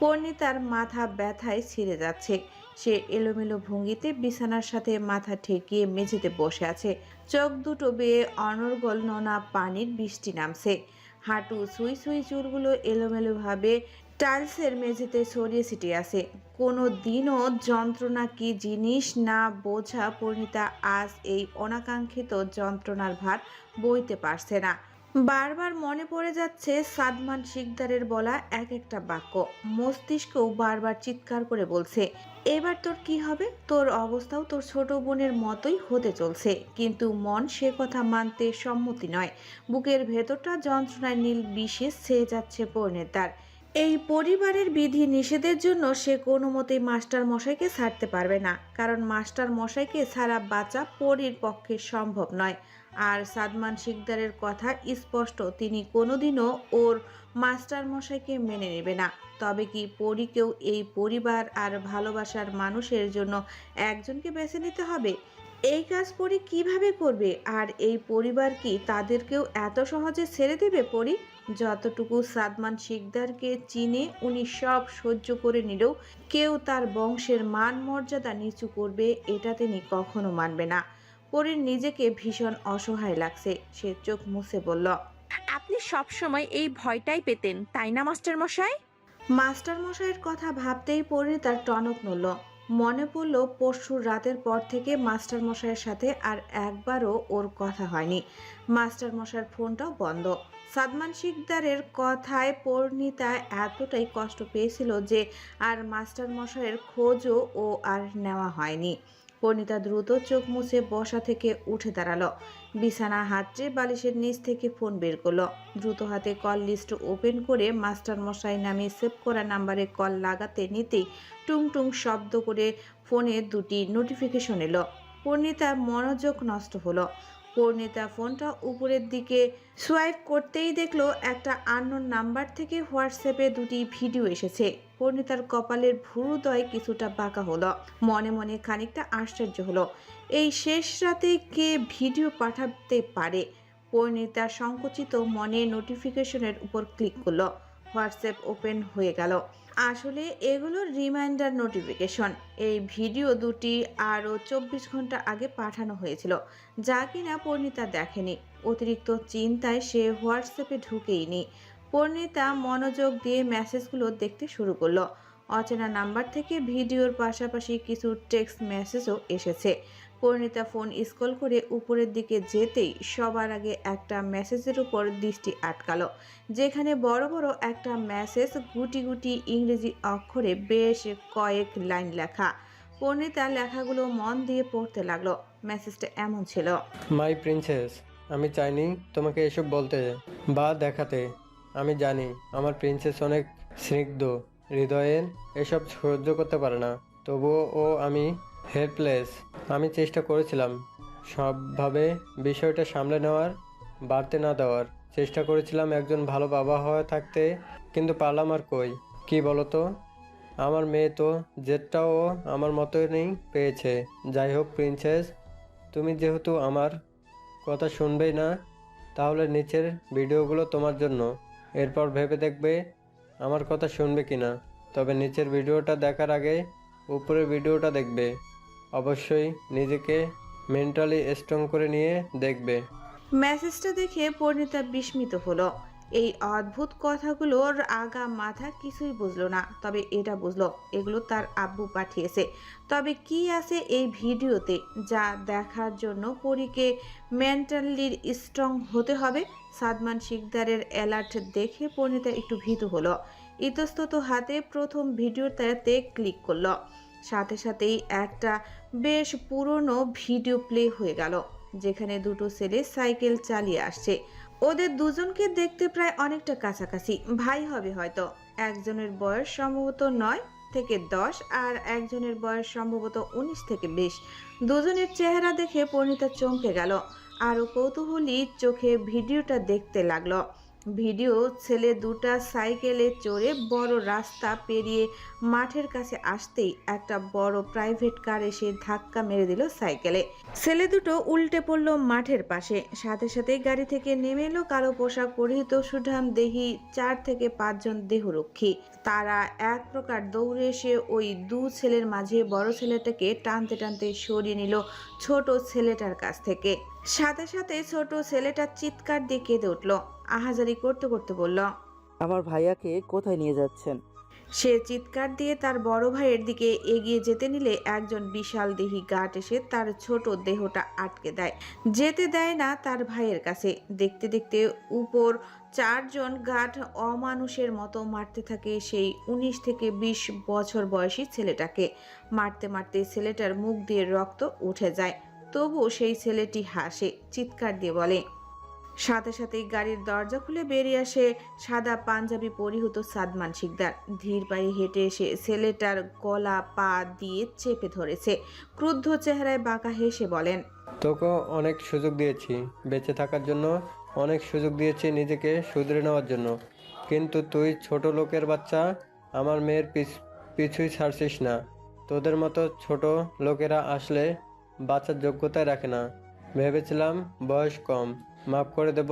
পর্ণিতার মাথা ব্যথায় ছিঁড়ে যাচ্ছে। সে এলোমেলো ভঙ্গিতে বিছানার সাথে মাথা ঠেকিয়ে মেঝেতে বসে আছে। চোখ দুটো বেয়ে অনর্গল নোনা পানির বৃষ্টি নামছে। হাঁটু ছুঁই ছুঁই চুলগুলো এলোমেলোভাবে টাইলসের মেঝেতে ছড়িয়ে ছিটিয়ে আছে। কোনো দিনও যন্ত্রণা কি জিনিস না বোঝা পরিণীতা আজ এই অনাকাঙ্ক্ষিত যন্ত্রণার ভার বইতে পারছে না। বারবার মনে পড়ে যাচ্ছে সাদমান শিকদারের বলা এক একটা বাক্য। মস্তিষ্কও বারবার চিৎকার করে বলছে, এবার তোর কি হবে? তোর অবস্থাও তোর ছোট বোনের মতোই হতে চলছে। কিন্তু মন সে কথা মানতে সম্মতি নয়। বুকের ভেতরটা যন্ত্রণায় নীল বিষে ছেয়ে যাচ্ছে পরিণীতার। এই পরিবারের বিধি নিষেধের জন্য সে কোনো মতেই মাস্টার মশাইকে ছাড়তে পারবে না। কারণ মাস্টার মশাইকে ছাড়া বাঁচা পরীর পক্ষে সম্ভব নয়। আর সাদমান শিকদারের কথা স্পষ্ট, তিনি কোনোদিনও ওর মাস্টার মশাইকে মেনে নেবে না। তবে কি পরীকেও এই পরিবার আর ভালোবাসার মানুষের জন্য একজনকে বেছে নিতে হবে? এই কাজ পরী কিভাবে করবে? আর এই পরিবার কি তাদেরকেও এত সহজে ছেড়ে দেবে? পরী যতটুকু সাদমান শিকদারকে চিনে উনি সব সহ্য করে নিলেও কেউ তার বংশের মান মর্যাদা নিচু করবে এটা তিনি কখনো মানবে না। পরীর নিজেকে ভীষণ অসহায় লাগছে। সে চোখ মুছে বলল, আপনি সব সময় এই ভয়টাই পেতেন তাই না মাস্টার মশাই? মাস্টার মশাইয়ের কথা ভাবতেই পরীর তার টনক নড়ল। মনে পড়ল পরশুর রাতের পর থেকে মাস্টার মশাইয়ের সাথে আর একবারও ওর কথা হয়নি। মাস্টার মশাইয়ের ফোনটাও বন্ধ। সাদমান শিকদারের কথায় পরিণীতা এতটাই কষ্ট পেয়েছিল যে আর মাস্টার মশাইয়ের খোঁজও ও আর নেওয়া হয়নি। পরিণীতা দ্রুত চোখ মুছে বসা থেকে উঠে দাঁড়ালো। বিছানা হাতড়ে বালিশের নিচ থেকে ফোন বের করলো। দ্রুত হাতে কল লিস্ট ওপেন করে মাস্টার মশাই নামে সেভ করা নাম্বারে কল লাগাতে নিতেই টুং টুং শব্দ করে ফোনে দুটি নোটিফিকেশন এলো। পরিণীতার মনোযোগ নষ্ট হলো। পরিণীতা ফোনটা উপরের দিকে সোয়াইপ করতেই দেখলো একটা আননোন নাম্বার থেকে হোয়াটসঅ্যাপে দুটি ভিডিও এসেছে। পরিণীতার কপালের ভুরুদয় কিছুটা বাঁকা হলো। মনে মনে খানিকটা আশ্চর্য হলো, এই শেষ রাতে কে ভিডিও পাঠাতে পারে। পরিণীতা সংকুচিত মনে নোটিফিকেশনের উপর ক্লিক করলো। হোয়াটসঅ্যাপ ওপেন হয়ে গেল। আসলে এগুলো রিমাইন্ডার নোটিফিকেশন। এই ভিডিও দুটি আরও 24 ঘন্টা আগে পাঠানো হয়েছিল, যা কিনা পরিণীতা দেখেনি। অতিরিক্ত চিন্তায় সে হোয়াটসঅ্যাপে ঢুকেইনি। পরিণীতা মনোযোগ দিয়ে মেসেজগুলো দেখতে শুরু করলো। অচেনা নাম্বার থেকে ভিডিওর পাশাপাশি কিছু টেক্সট মেসেজও এসেছে। পরিণীতা ফোন স্ক্রল করে উপরের দিকে যেতেই সবার আগে একটা মেসেজের উপর দৃষ্টি আটকালো, যেখানে বড় বড় একটা মেসেজ গুটি গুটি ইংরেজি অক্ষরে বেশ কয়েক লাইন লেখা। পরিণীতা লেখাগুলো মন দিয়ে পড়তে লাগলো। মেসেজটা এমন ছিল: মাই প্রিন্সেস, আমি চাইনি তোমাকে এসব বলতে বা দেখাতে। আমি জানি আমার প্রিন্সেস অনেক স্নিগ্ধ হৃদয়ের, এসব সহ্য করতে পারে না। তবুও আমি হেল্পলেস। আমি চেষ্টা করেছিলাম সবভাবে বিষয়টা সামলে নেওয়ার, বাড়তে না দেওয়ার চেষ্টা করেছিলাম একজন ভালো বাবা হয়ে থাকতে, কিন্তু পারলাম আর কই। কি বলো তো, আমার মেয়ে তো জেদটাও আমার মতোই নেই পেয়েছে। যাই হোক প্রিন্সেস, তুমি যেহেতু আমার কথা শুনবেই না, তাহলে নিচের ভিডিওগুলো তোমার জন্য। এরপর ভেবে দেখবে আমার কথা শুনবে কিনা। তবে নিচের ভিডিওটা দেখার আগে উপরের ভিডিওটা দেখবে। অবশ্যই নিজেকে মেন্টালি স্ট্রং করে নিয়ে দেখবে। মেসেজটা দেখে পরিণীতা বিস্মিত হলো। এই অদ্ভুত কথাগুলোর আগা মাথা কিছুই বুঝলো না। তবে এটা বুঝলো এগুলো তার আব্বু পাঠিয়েছে। তবে কি আছে এই ভিডিওতে যা দেখার জন্য পরীকে মেন্টালি স্ট্রং হতে হবে? সাদমান শিকদারের অ্যালার্ট দেখে পরিণীতা একটু ভীতু হলো। ইতস্তত হাতে প্রথম ভিডিওটাতে ক্লিক করলো। সাথে সাথেই একটা বেশ পুরনো ভিডিও প্লে হয়ে গেল, যেখানে দুটো ছেলে সাইকেল চালিয়ে আসছে। ওদের দুজনকে দেখতে প্রায় অনেকটা কাছাকাছি, ভাই হবে হয়তো। একজনের বয়স সম্ভবত 9 থেকে 10 আর একজনের বয়স সম্ভবত 19 থেকে 20। দুজনের চেহারা দেখে পরিণীতা চমকে গেল। আরও কৌতূহলী চোখে ভিডিওটা দেখতে লাগলো। ভিডিও ছেলে দুটা সাইকেলে চড়ে বড় রাস্তা পেরিয়ে মাঠের কাছে আসতেই একটা বড় প্রাইভেট কার এসে ধাক্কা মেরে দিল সাইকেলে। ছেলে দুটো উল্টে পড়লো মাঠের পাশে। সাথে সাথে গাড়ি থেকে নেমে এলো কালো পোশাক পরিহিত সুঠাম দেহি 4 থেকে 5 জন দেহরক্ষী। তারা এক প্রকার দৌড়ে এসে ওই দু ছেলের মাঝে বড় ছেলেটাকে টানতে টানতে সরিয়ে নিল ছোট ছেলেটার কাছ থেকে। সাথে সাথে ছোট ছেলেটা চিৎকার দিয়ে কেঁদে উঠল। আহাজারি করতে করতে বলল, আমার ভাইয়াকে কোথায় নিয়ে যাচ্ছেন? সে চিৎকার দিয়ে তার বড় ভাইয়ের দিকে এগিয়ে যেতে নিলে একজন বিশাল দেহি গার্ড এসে তার ছোট দেহটা আটকে দেয়, যেতে দেয় না তার ভাইয়ের কাছে। দেখতে দেখতে উপর 4 জন গার্ড অমানুষের মতো মারতে থাকে সেই 19 থেকে 20 বছর বয়সী ছেলেটাকে। মারতে মারতে ছেলেটার মুখ দিয়ে রক্ত উঠে যায়। তবুও সেই ছেলেটি হাসে, চিৎকার দিয়ে বলে। সাথে সাথেই গাড়ির দরজা খুলে বেরিয়ে আসে সাদা পাঞ্জাবি পরিহিত সাদমান শিকদার। ধীর পায়ে হেঁটে এসে ছেলেটার গলা পা দিয়ে চেপে ধরেছে। ক্রুদ্ধ চেহারায় বাঁকা হেসে বলেন, তোকে অনেক সুযোগ দিয়েছি বেঁচে থাকার জন্য, অনেক সুযোগ দিয়েছি নিজেকে শুধরে নেওয়ার জন্য, কিন্তু তুই ছোট লোকের বাচ্চা আমার মেয়ের পিছুই ছাড়ছিস না। তোদের মতো ছোট লোকেরা আসলে বাচ্চার যোগ্যতায় রাখে না। ভেবেছিলাম বয়স কম, মাফ করে দেব,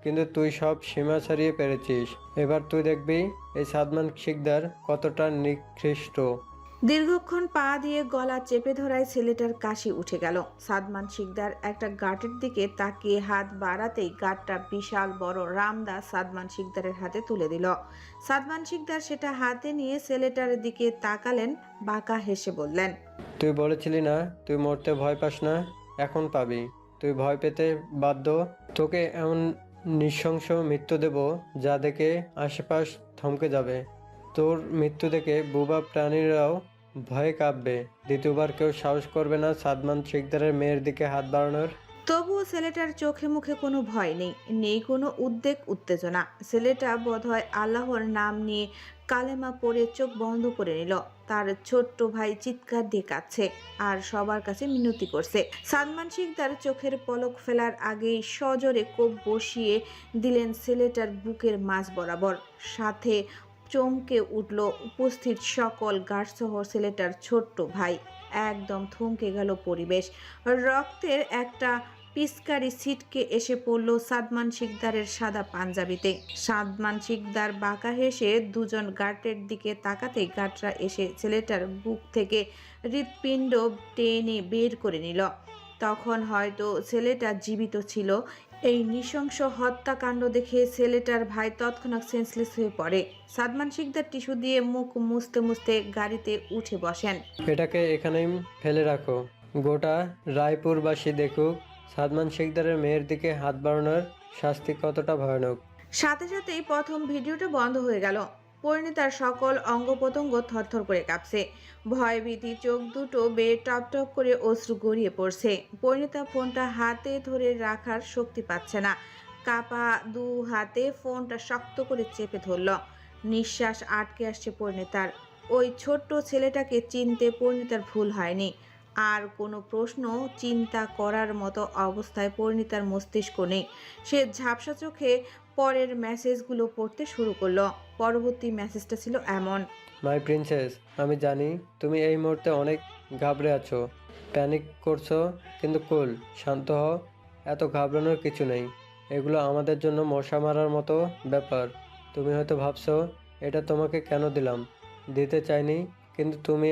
কিন্তু তুই সব সীমা ছাড়িয়ে পেরেছিস। এবার তুই দেখবি এই সাদমান শিকদার কতটা নিকৃষ্ট। দীর্ঘক্ষণ পা দিয়ে গলা চেপে ধরায় ছেলেটার কাশি উঠে গেল। সাদমান শিকদার একটা গার্ডের দিকে তাকিয়ে হাত বাড়াতেই গার্ডটা বিশাল বড় রামদা সাদমান শিকদারের হাতে তুলে দিল। সাদমান শিকদার সেটা হাতে নিয়ে ছেলেটার দিকে তাকালেন, বাঁকা হেসে বললেন, তুই বলেছিলি না তুই মরতে ভয় পাস না, এখন পাবি। তুই ভয় পেতে বাধ্য। তোকে এমন নৃশংস মৃত্যু দেব যা দেখে আশেপাশ থমকে যাবে। তোর মৃত্যু দেখে বোবা প্রাণীরাও ভয়ে কাঁপবে। দ্বিতীয়বার কেউ সাহস করবে না সাদমান শিকদারের মেয়ের দিকে হাত বাড়ানোর। তবুও ছেলেটার চোখে মুখে কোনো ভয় নেই, নেই কোনো উদ্বেগ উত্তেজনা। ছেলেটা বোধহয় আল্লাহর নাম নিয়ে কালেমা পড়ে চোখ বন্ধ করে নিল। তার ছোট্ট ভাই চিৎকার দিয়ে কাঁদছে আর সবার কাছে মিনতি করছে। সাদমান শিকদার চোখের পলক ফেলার আগেই সজোরে কোপ বসিয়ে দিলেন ছেলেটার বুকের মাঝ বরাবর। সাথে চমকে উঠল উপস্থিত সকল গার্ডসহ ছেলেটার ছোট্ট ভাই। একদম থমকে গেল পরিবেশ। রক্তের একটা পিচকারি ছিটকে এসে পড়ল সাদমান শিকদারের সাদা পাঞ্জাবিতে। সাদমান শিকদার বাঁকা হেসে দুজন গার্ডের দিকে তাকাতেই গার্ডরা এসে ছেলেটার বুক থেকে হৃৎপিণ্ড টেনে বের করে নিল। তখন হয়তো ছেলেটা জীবিত ছিল। এই নৃশংস হত্যাকাণ্ড দেখে ছেলেটার ভাই তৎক্ষণাৎ সেন্সলেস হয়ে পড়ে। সাদমান শিকদার টিস্যু দিয়ে মুখ মুছতে মুছতে গাড়িতে উঠে বসেন। এটাকে এখানেই ফেলে রাখো, গোটা রায়পুরবাসী দেখুক সাদমান শিকদারের মেয়ের দিকে হাত বাড়ানোর শাস্তি কতটা ভয়ানক। সাথে সাথেই প্রথম ভিডিওটা বন্ধ হয়ে গেল। পরিণীতার সকল অঙ্গ প্রত্যঙ্গ থরথর করে কাঁপছে। ভয়ভীতি চোখ দুটো বেয়ে টপ টপ করে অশ্রু গড়িয়ে পড়ছে। পরিণীতা ফোনটা হাতে ধরে রাখার শক্তি পাচ্ছে না। কাপা দু হাতে ফোনটা শক্ত করে চেপে ধরল। নিঃশ্বাস আটকে আসছে পরিণীতার। ওই ছোট্ট ছেলেটাকে চিনতে পরিণীতার ভুল হয়নি। আর কোনো প্রশ্ন চিন্তা করার মতো অবস্থায় পরিণীতার মস্তিষ্ক নেই। সে ঝাপসা চোখে পরের মেসেজগুলো পড়তে শুরু করলো। পরবর্তী মেসেজটা ছিল এমন। মাই প্রিন্সেস, আমি জানি তুমি এই মুহূর্তে অনেক ঘাবড়ে আছো, প্যানিক করছো, কিন্তু কুল, শান্ত হও। এত ঘাবড়ানোর কিছু নেই। এগুলো আমাদের জন্য মশা মারার মতো ব্যাপার। তুমি হয়তো ভাবছো এটা তোমাকে কেন দিলাম, দিতে চাইনি, কিন্তু তুমি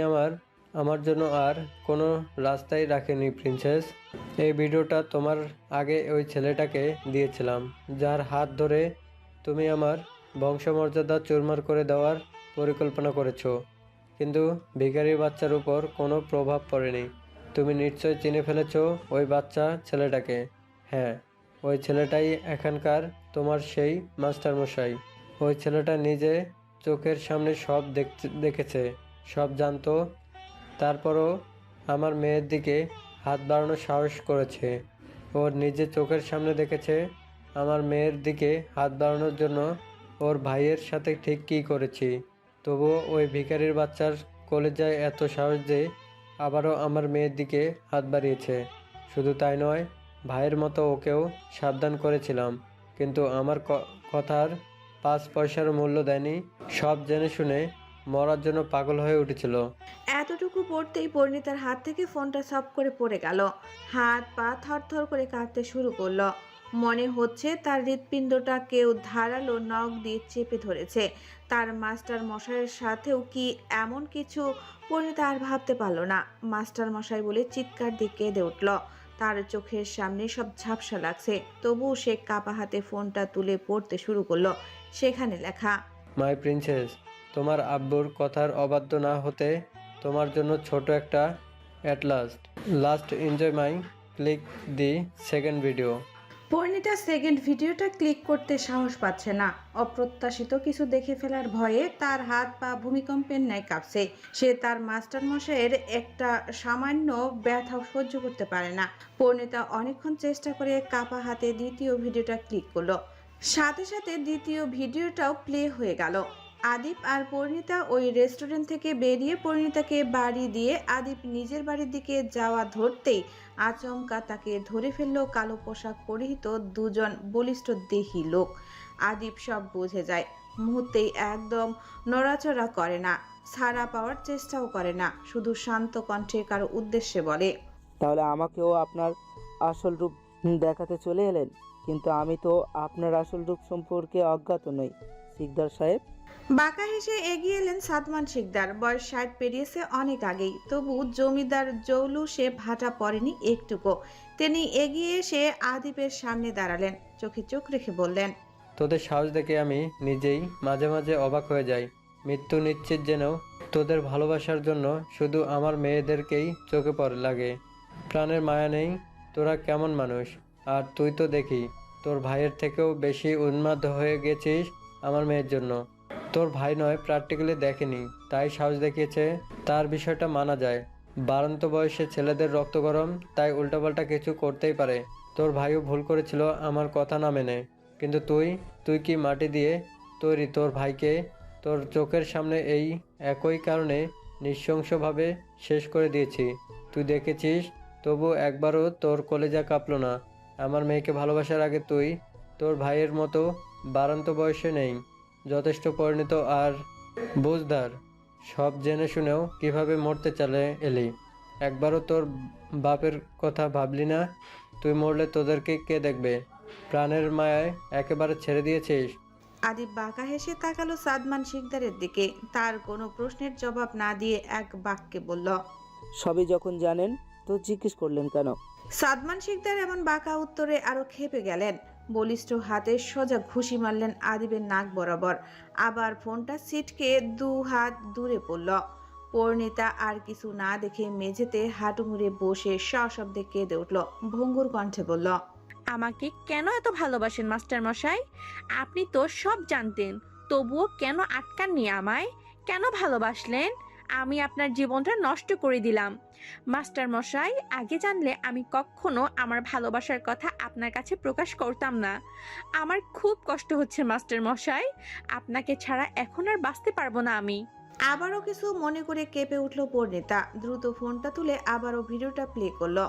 আমার জন্য আর কোনো রাস্তাই রাখেনি প্রিন্সেস। এই ভিডিওটা তোমার আগে ওই ছেলেটাকে দিয়েছিলাম, যার হাত ধরে তুমি আমার বংশমর্যাদা চুরমার করে দেওয়ার পরিকল্পনা করেছো, কিন্তু ভিখারির বাচ্চার উপর কোনো প্রভাব পড়েনি। তুমি নিশ্চয় চিনে ফেলেছো ওই বাচ্চা ছেলেটাকে। হ্যাঁ, ওই ছেলেটাই এখানকার তোমার সেই মাস্টারমশাই। ওই ছেলেটা নিজে চোখের সামনে সব দেখেছে, সব জানতো। তারপরও আমার মেয়ের দিকে হাত বাড়ানোর সাহস করেছে। ওর নিজে চোখের সামনে দেখেছে। আমার মেয়ের দিকে হাত বাড়ানোর জন্য ওর ভাইয়ের সাথে ঠিক কী করেছি। তবুও ওই ভিখারির বাচ্চার কলেজায় এত সাহস যে আবারও আমার মেয়ের দিকে হাত বাড়িয়েছে। শুধু তাই নয়, ভাইয়ের মতো ওকেও সাবধান করেছিলাম, কিন্তু আমার কথার 5 পয়সারও মূল্য দেয়নি। সব জেনে শুনে মরার জন্য পাগল হয়ে উঠেছিল। এতটুকু পড়তেই পরিণীতার হাত থেকে ফোনটা সপ করে পড়ে গেল। হাত পা থরথর করে কাঁপতে শুরু করলো। মনে হচ্ছে তার হৃৎপিণ্ডটা কেউ ধারালো নখ দিয়ে চেপে ধরেছে। তার মাস্টার মশাইয়ের সাথেও কি এমন কিছু? পরিণীতা আর ভাবতে পারল না। মাস্টার মশাই বলে চিৎকার দিয়ে কেঁদে উঠল। তার চোখের সামনে সব ঝাপসা লাগছে। তবুও সে কাপা হাতে ফোনটা তুলে পড়তে শুরু করলো। সেখানে লেখা, মাই প্রিন্সেস, তোমার আব্বুর কথার অবাধ্য না হতে তোমার জন্য ছোট একটা at last enjoy my click the second video. Parineeta second ভিডিওটা ক্লিক করতে সাহস পাচ্ছে না। অপ্রত্যাশিত কিছু দেখে ফেলার ভয়ে তার হাত পা ভূমিকম্পের ন্যায় কাঁপছে। সে তার মাস্টার মশাইয়ের একটা সামান্য ব্যথা সহ্য করতে পারে না। পরিণীতা অনেকক্ষণ চেষ্টা করে কাপা হাতে দ্বিতীয় ভিডিওটা ক্লিক করলো। সাথে সাথে দ্বিতীয় ভিডিওটাও প্লে হয়ে গেল। আদিপ আর পরিণীতা ওই রেস্টুরেন্ট থেকে বেরিয়ে পরিণীতাকে বাড়ি দিয়ে আদিপ নিজের বাড়ির দিকে যাওয়া ধরতেই আচমকা তাকে ধরে ফেললো কালো পোশাক পরিহিত দুজন বলিষ্ঠ দেহী লোক। আদিপ সব বুঝে যায়। মুহূর্তেই একদম নড়াচড়া করে না, ছাড়া পাওয়ার চেষ্টাও করে না। শুধু শান্ত কণ্ঠে কারো উদ্দেশ্যে বলে, তাহলে আমাকেও আপনার আসল রূপ দেখাতে চলে এলেন? কিন্তু আমি তো আপনার আসল রূপ সম্পর্কে অজ্ঞাত নই শিকদার সাহেব। বাঁকা হেসে এগিয়ে এলেন সাদমান শিকদার। বয়স 60 পেরিয়েছে অনেক আগেই, তবু জমিদার জৌলুসে ভাটা পড়েনি একটুকু। তিনি এগিয়ে এসে আদিপের সামনে দাঁড়ালেন। চোখে চোখ রেখে বললেন, তোদের সাহস দেখে আমি নিজেই মাঝে মাঝে অবাক হয়ে যাই। মৃত্যু নিশ্চিত জেনেও তোদের ভালোবাসার জন্য শুধু আমার মেয়েদেরকেই চোখে পড়ে লাগে। প্রাণের মায়া নেই। তোরা কেমন মানুষ? আর তুই তো দেখি তোর ভাইয়ের থেকেও বেশি উন্মাদ হয়ে গেছিস আমার মেয়ের জন্য। তোর ভাই নয় প্র্যাকটিক্যালি দেখেনি, তাই সাহস দেখিয়েছে। তার বিষয়টা মানা যায়। বাড়ন্ত বয়সে ছেলেদের রক্ত গরম, তাই উল্টাপাল্টা কিছু করতেই পারে। তোর ভাইও ভুল করেছিল আমার কথা না মেনে, কিন্তু তুই কি মাটি দিয়ে তৈরি তোর ভাইকে তোর চোখের সামনে এই একই কারণে নৃশংসভাবে শেষ করে দিয়েছি। তুই দেখেছিস, তবু একবারও তোর কলেজা কাঁপলো না। আমার মেয়েকে ভালোবাসার আগে তুই তোর ভাইয়ের মতো বাড়ন্ত বয়সে নেই, যথেষ্ট পরিণত আর বুঝদার। সব জেনে শুনেও কিভাবে মরতে চলে এলি? একবারও তোর বাপের কথা ভাবলি না? তুই মরলে তোদেরকে কে দেখবে? প্রাণের মায়ায় একেবারে ছেড়ে দিয়েছিস। আদিব বাঁকা হেসে তাকালো সাদমান শিকদারের দিকে। তার কোনো প্রশ্নের জবাব না দিয়ে এক বাক্যে বলল, সবই যখন জানেন তো জিজ্ঞেস করলেন কেন? সাদমান শিকদার এমন বাঁকা উত্তরে আরো ক্ষেপে গেলেন। বলিষ্ঠ হাতে সোজা ঘুষি মারলেন আদিবের নাক বরাবর। আবার ফোনটা সিটকে 2 হাত দূরে পড়ল। পরিণীতা আর কিছু না দেখে মেঝেতে হাঁটু মুড়ে বসে সশব্দে কেঁদে উঠল। ভঙ্গুর কণ্ঠে বলল, আমাকে কেন এত ভালোবাসেন মাস্টার মশাই? আপনি তো সব জানতেন, তবুও কেন আটকাননি আমায়? কেন ভালোবাসলেন? আমি আপনার জীবনটা নষ্ট করে দিলাম। মাস্টার মশাই, আগে জানলে আমি কখনো আমার ভালোবাসার কথা আপনার কাছে প্রকাশ করতাম না। আমার খুব কষ্ট হচ্ছে মাস্টার মশাই, আপনাকে ছাড়া এখন আর বাঁচতে পারবো না আমি। আবারও কিছু মনে করে কেঁপে উঠল পরিণীতা। দ্রুত ফোনটা তুলে আবারও ভিডিওটা প্লে করলো।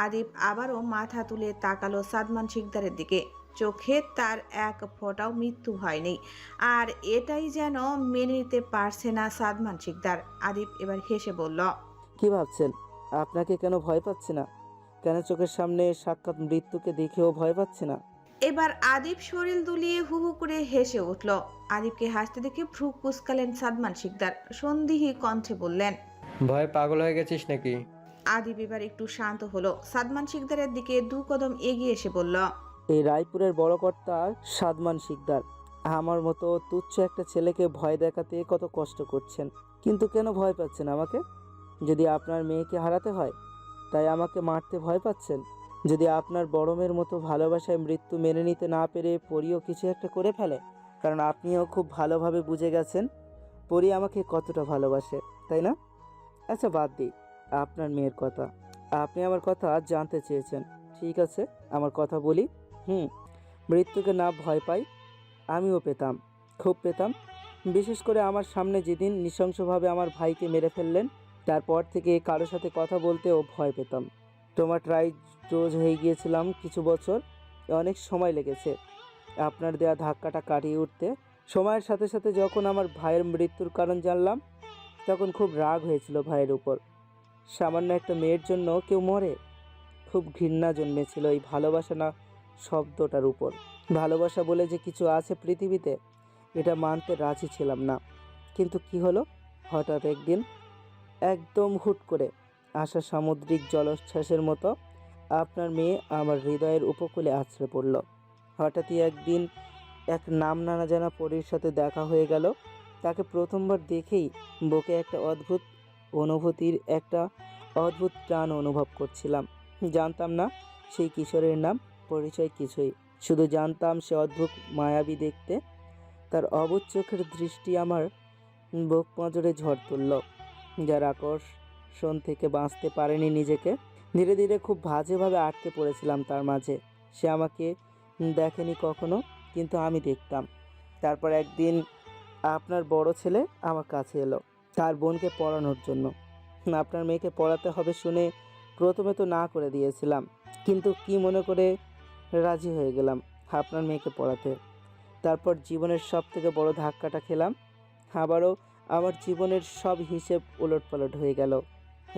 আদিব আবারও মাথা তুলে তাকালো সাদমান শিকদারের দিকে। চোখে তার এক ফোঁটাও মৃত্যু ভয় নেই। আর এটাই যেন মেনে নিতে পারছে না সাদমান শিকদার। আদিব এবার হেসে বলল, কি ভাবছেন? আপনাকে কেন ভয় পাচ্ছে না? কেন চোখের সামনে সাক্ষাৎ মৃত্যুকে দেখেও ভয় পাচ্ছে না? এবার আদিব শরীর দুলিয়ে হু হু করে হেসে উঠল। আদিবকে হাসতে দেখে ভ্রু কুঁচকালেন সাদমান শিকদার। সন্দিহী কণ্ঠে বললেন, ভয়ে পাগল হয়ে গেছিস নাকি? আদিব এবার একটু শান্ত হলো। সাদমান শিকদারের দিকে 2 কদম এগিয়ে এসে বলল, এই রায়পুরের বড় কর্তা সাদমান শিকদার আমার মতো তুচ্ছ একটা ছেলেকে ভয় দেখাতে কত কষ্ট করছেন, কিন্তু কেন ভয় পাচ্ছেন আমাকে? যদি আপনার মেয়েকে হারাতে হয় তাই আমাকে মারতে ভয় পাচ্ছেন? যদি আপনার বড় মেয়ের মতো ভালোবাসায় মৃত্যু মেনে নিতে না পেরে পরিও কিছু একটা করে ফেলে? কারণ আপনিও খুব ভালোভাবে বুঝে গেছেন পরি আমাকে কতটা ভালোবাসে, তাই না? আচ্ছা বাদ দিই আপনার মেয়ের কথা, আপনি আমার কথা জানতে চেয়েছেন। ঠিক আছে, আমার কথা বলি। মৃত্যুকে না ভয় পাই, আমিও পেতাম, খুব পেতাম। বিশেষ করে আমার সামনে যেদিন নৃশংসভাবে আমার ভাইকে মেরে ফেললেন, তারপর থেকে কারো সাথে কথা বলতেও ভয় পেতাম। তোমার ট্রাই রোজ হয়ে গিয়েছিলাম কিছু বছর, অনেক সময় লেগেছে আপনার দেয়া ধাক্কাটা কাটিয়ে উঠতে। সময়ের সাথে সাথে যখন আমার ভাইয়ের মৃত্যুর কারণ জানলাম তখন খুব রাগ হয়েছিল ভাইয়ের উপর। সামান্য একটা মেয়ের জন্য কেউ মরে? খুব ঘৃণা জন্মেছিল এই ভালোবাসা না শব্দটার উপর। ভালোবাসা বলে যে কিছু আছে পৃথিবীতে, এটা মানতে রাজি ছিলাম না। কিন্তু কি হলো, হঠাৎ একদিন একদম হুট করে আসা সামুদ্রিক জলোচ্ছ্বাসের মতো আপনার মেয়ে আমার হৃদয়ের উপকূলে আছড়ে পড়ল। হঠাৎই একদিন এক নাম না জানা পরীর সাথে দেখা হয়ে গেল। তাকে প্রথমবার দেখেই বুকে একটা অদ্ভুত অনুভূতির একটা অদ্ভুত টান অনুভব করছিলাম। জানতাম না সেই কিশোরের নাম, পরিচয় কিছুই, শুধু জানতাম সে অদ্ভুত মায়াবী দেখতে। তার অবুঝ চোখের দৃষ্টি আমার বুক পাঁজরে ঝড় তুলল। যার আকর্ষণ থেকে বাঁচতে পারেনি নিজেকে। ধীরে ধীরে খুব বাজেভাবে আটকে পড়েছিলাম তার মাঝে। সে আমাকে দেখেনি কখনো, কিন্তু আমি দেখতাম। তারপর একদিন আপনার বড় ছেলে আমার কাছে এলো তার বোনকে পড়ানোর জন্য। আপনার মেয়েকে পড়াতে হবে শুনে প্রথমে তো না করে দিয়েছিলাম, কিন্তু কি মনে করে রাজি হয়ে গেলাম আপনার মেয়েকে পড়াতে। তারপর জীবনের সব থেকে বড় ধাক্কাটা খেলাম। আবারও আমার জীবনের সব হিসেব ওলটপালট হয়ে গেল।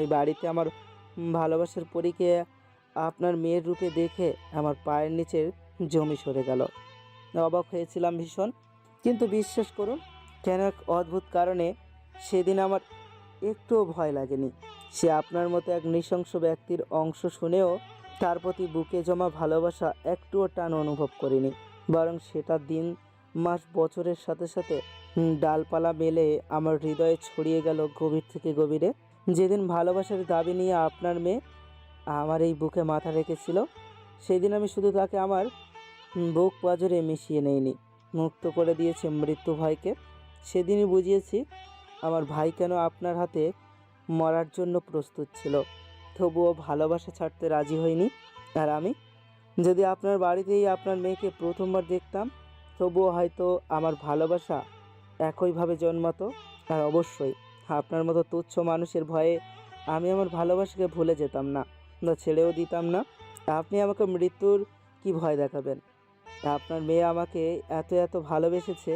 এই বাড়িতে আমার ভালোবাসার পরীকে আপনার মেয়ের রূপে দেখে আমার পায়ের নিচের জমি সরে গেল। অবাক হয়েছিলাম ভীষণ, কিন্তু বিশ্বাস করুন কেন এক অদ্ভুত কারণে সেদিন আমার একটুও ভয় লাগেনি। সে আপনার মতো এক নৃশংস ব্যক্তির অংশ শুনেও তার প্রতি বুকে জমা ভালোবাসা একটুও টান অনুভব করিনি, বরং সেটা দিন মাস বছরের সাথে সাথে ডালপালা মেলে আমার হৃদয়ে ছড়িয়ে গেল গভীর থেকে গভীরে। যেদিন ভালোবাসার দাবি নিয়ে আপনার মেয়ে আমার এই বুকে মাথা রেখেছিল, সেদিন আমি শুধু তাকে আমার বুক পাঁজরে মিশিয়ে নেইনি, মুক্ত করে দিয়েছি মৃত্যু ভয়কে। সেদিনই বুঝিয়েছি আমার ভাই কেন আপনার হাতে মরার জন্য প্রস্তুত ছিল, তবুও ভালোবাসা ছাড়তে রাজি হয়নি। আর আমি যদি আপনার বাড়িতেই আপনার মেয়েকে প্রথমবার দেখতাম, তবুও হয়তো আমার ভালোবাসা একইভাবে জন্মাতো। আর অবশ্যই আপনার মতো তুচ্ছ মানুষের ভয়ে আমি আমার ভালোবাসাকে ভুলে যেতাম না, বা ছেড়েও দিতাম না। আপনি আমাকে মৃত্যুর কি ভয় দেখাবেন? আপনার মেয়ে আমাকে এত এত ভালোবেসেছে,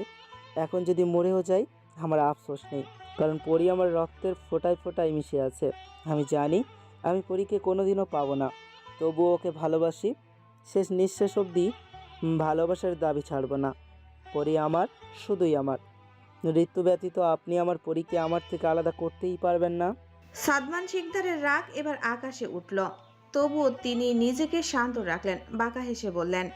এখন যদি মরেও যাই আমার আফসোস নেই, কারণ পরি আমার রক্তের ফোঁটায় ফোঁটায় মিশে আছে। আমি জানি আমি পরীকে কোনোদিনও পাবো না, তবুও ওকে ভালোবাসি। শেষ নিঃশ্বাস অবধি ভালোবাসার দাবি ছাড়ব না। পরি আমার, শুধুই আমার। মৃত্যু ব্যতীত আপনি আমার পরীকে আমার থেকে আলাদা করতেই পারবেন না। সাদমান শিকদারের রাগ এবার আকাশে উঠল, তবুও তিনি নিজেকে শান্ত রাখলেন। বাঁকা হেসে বললেন,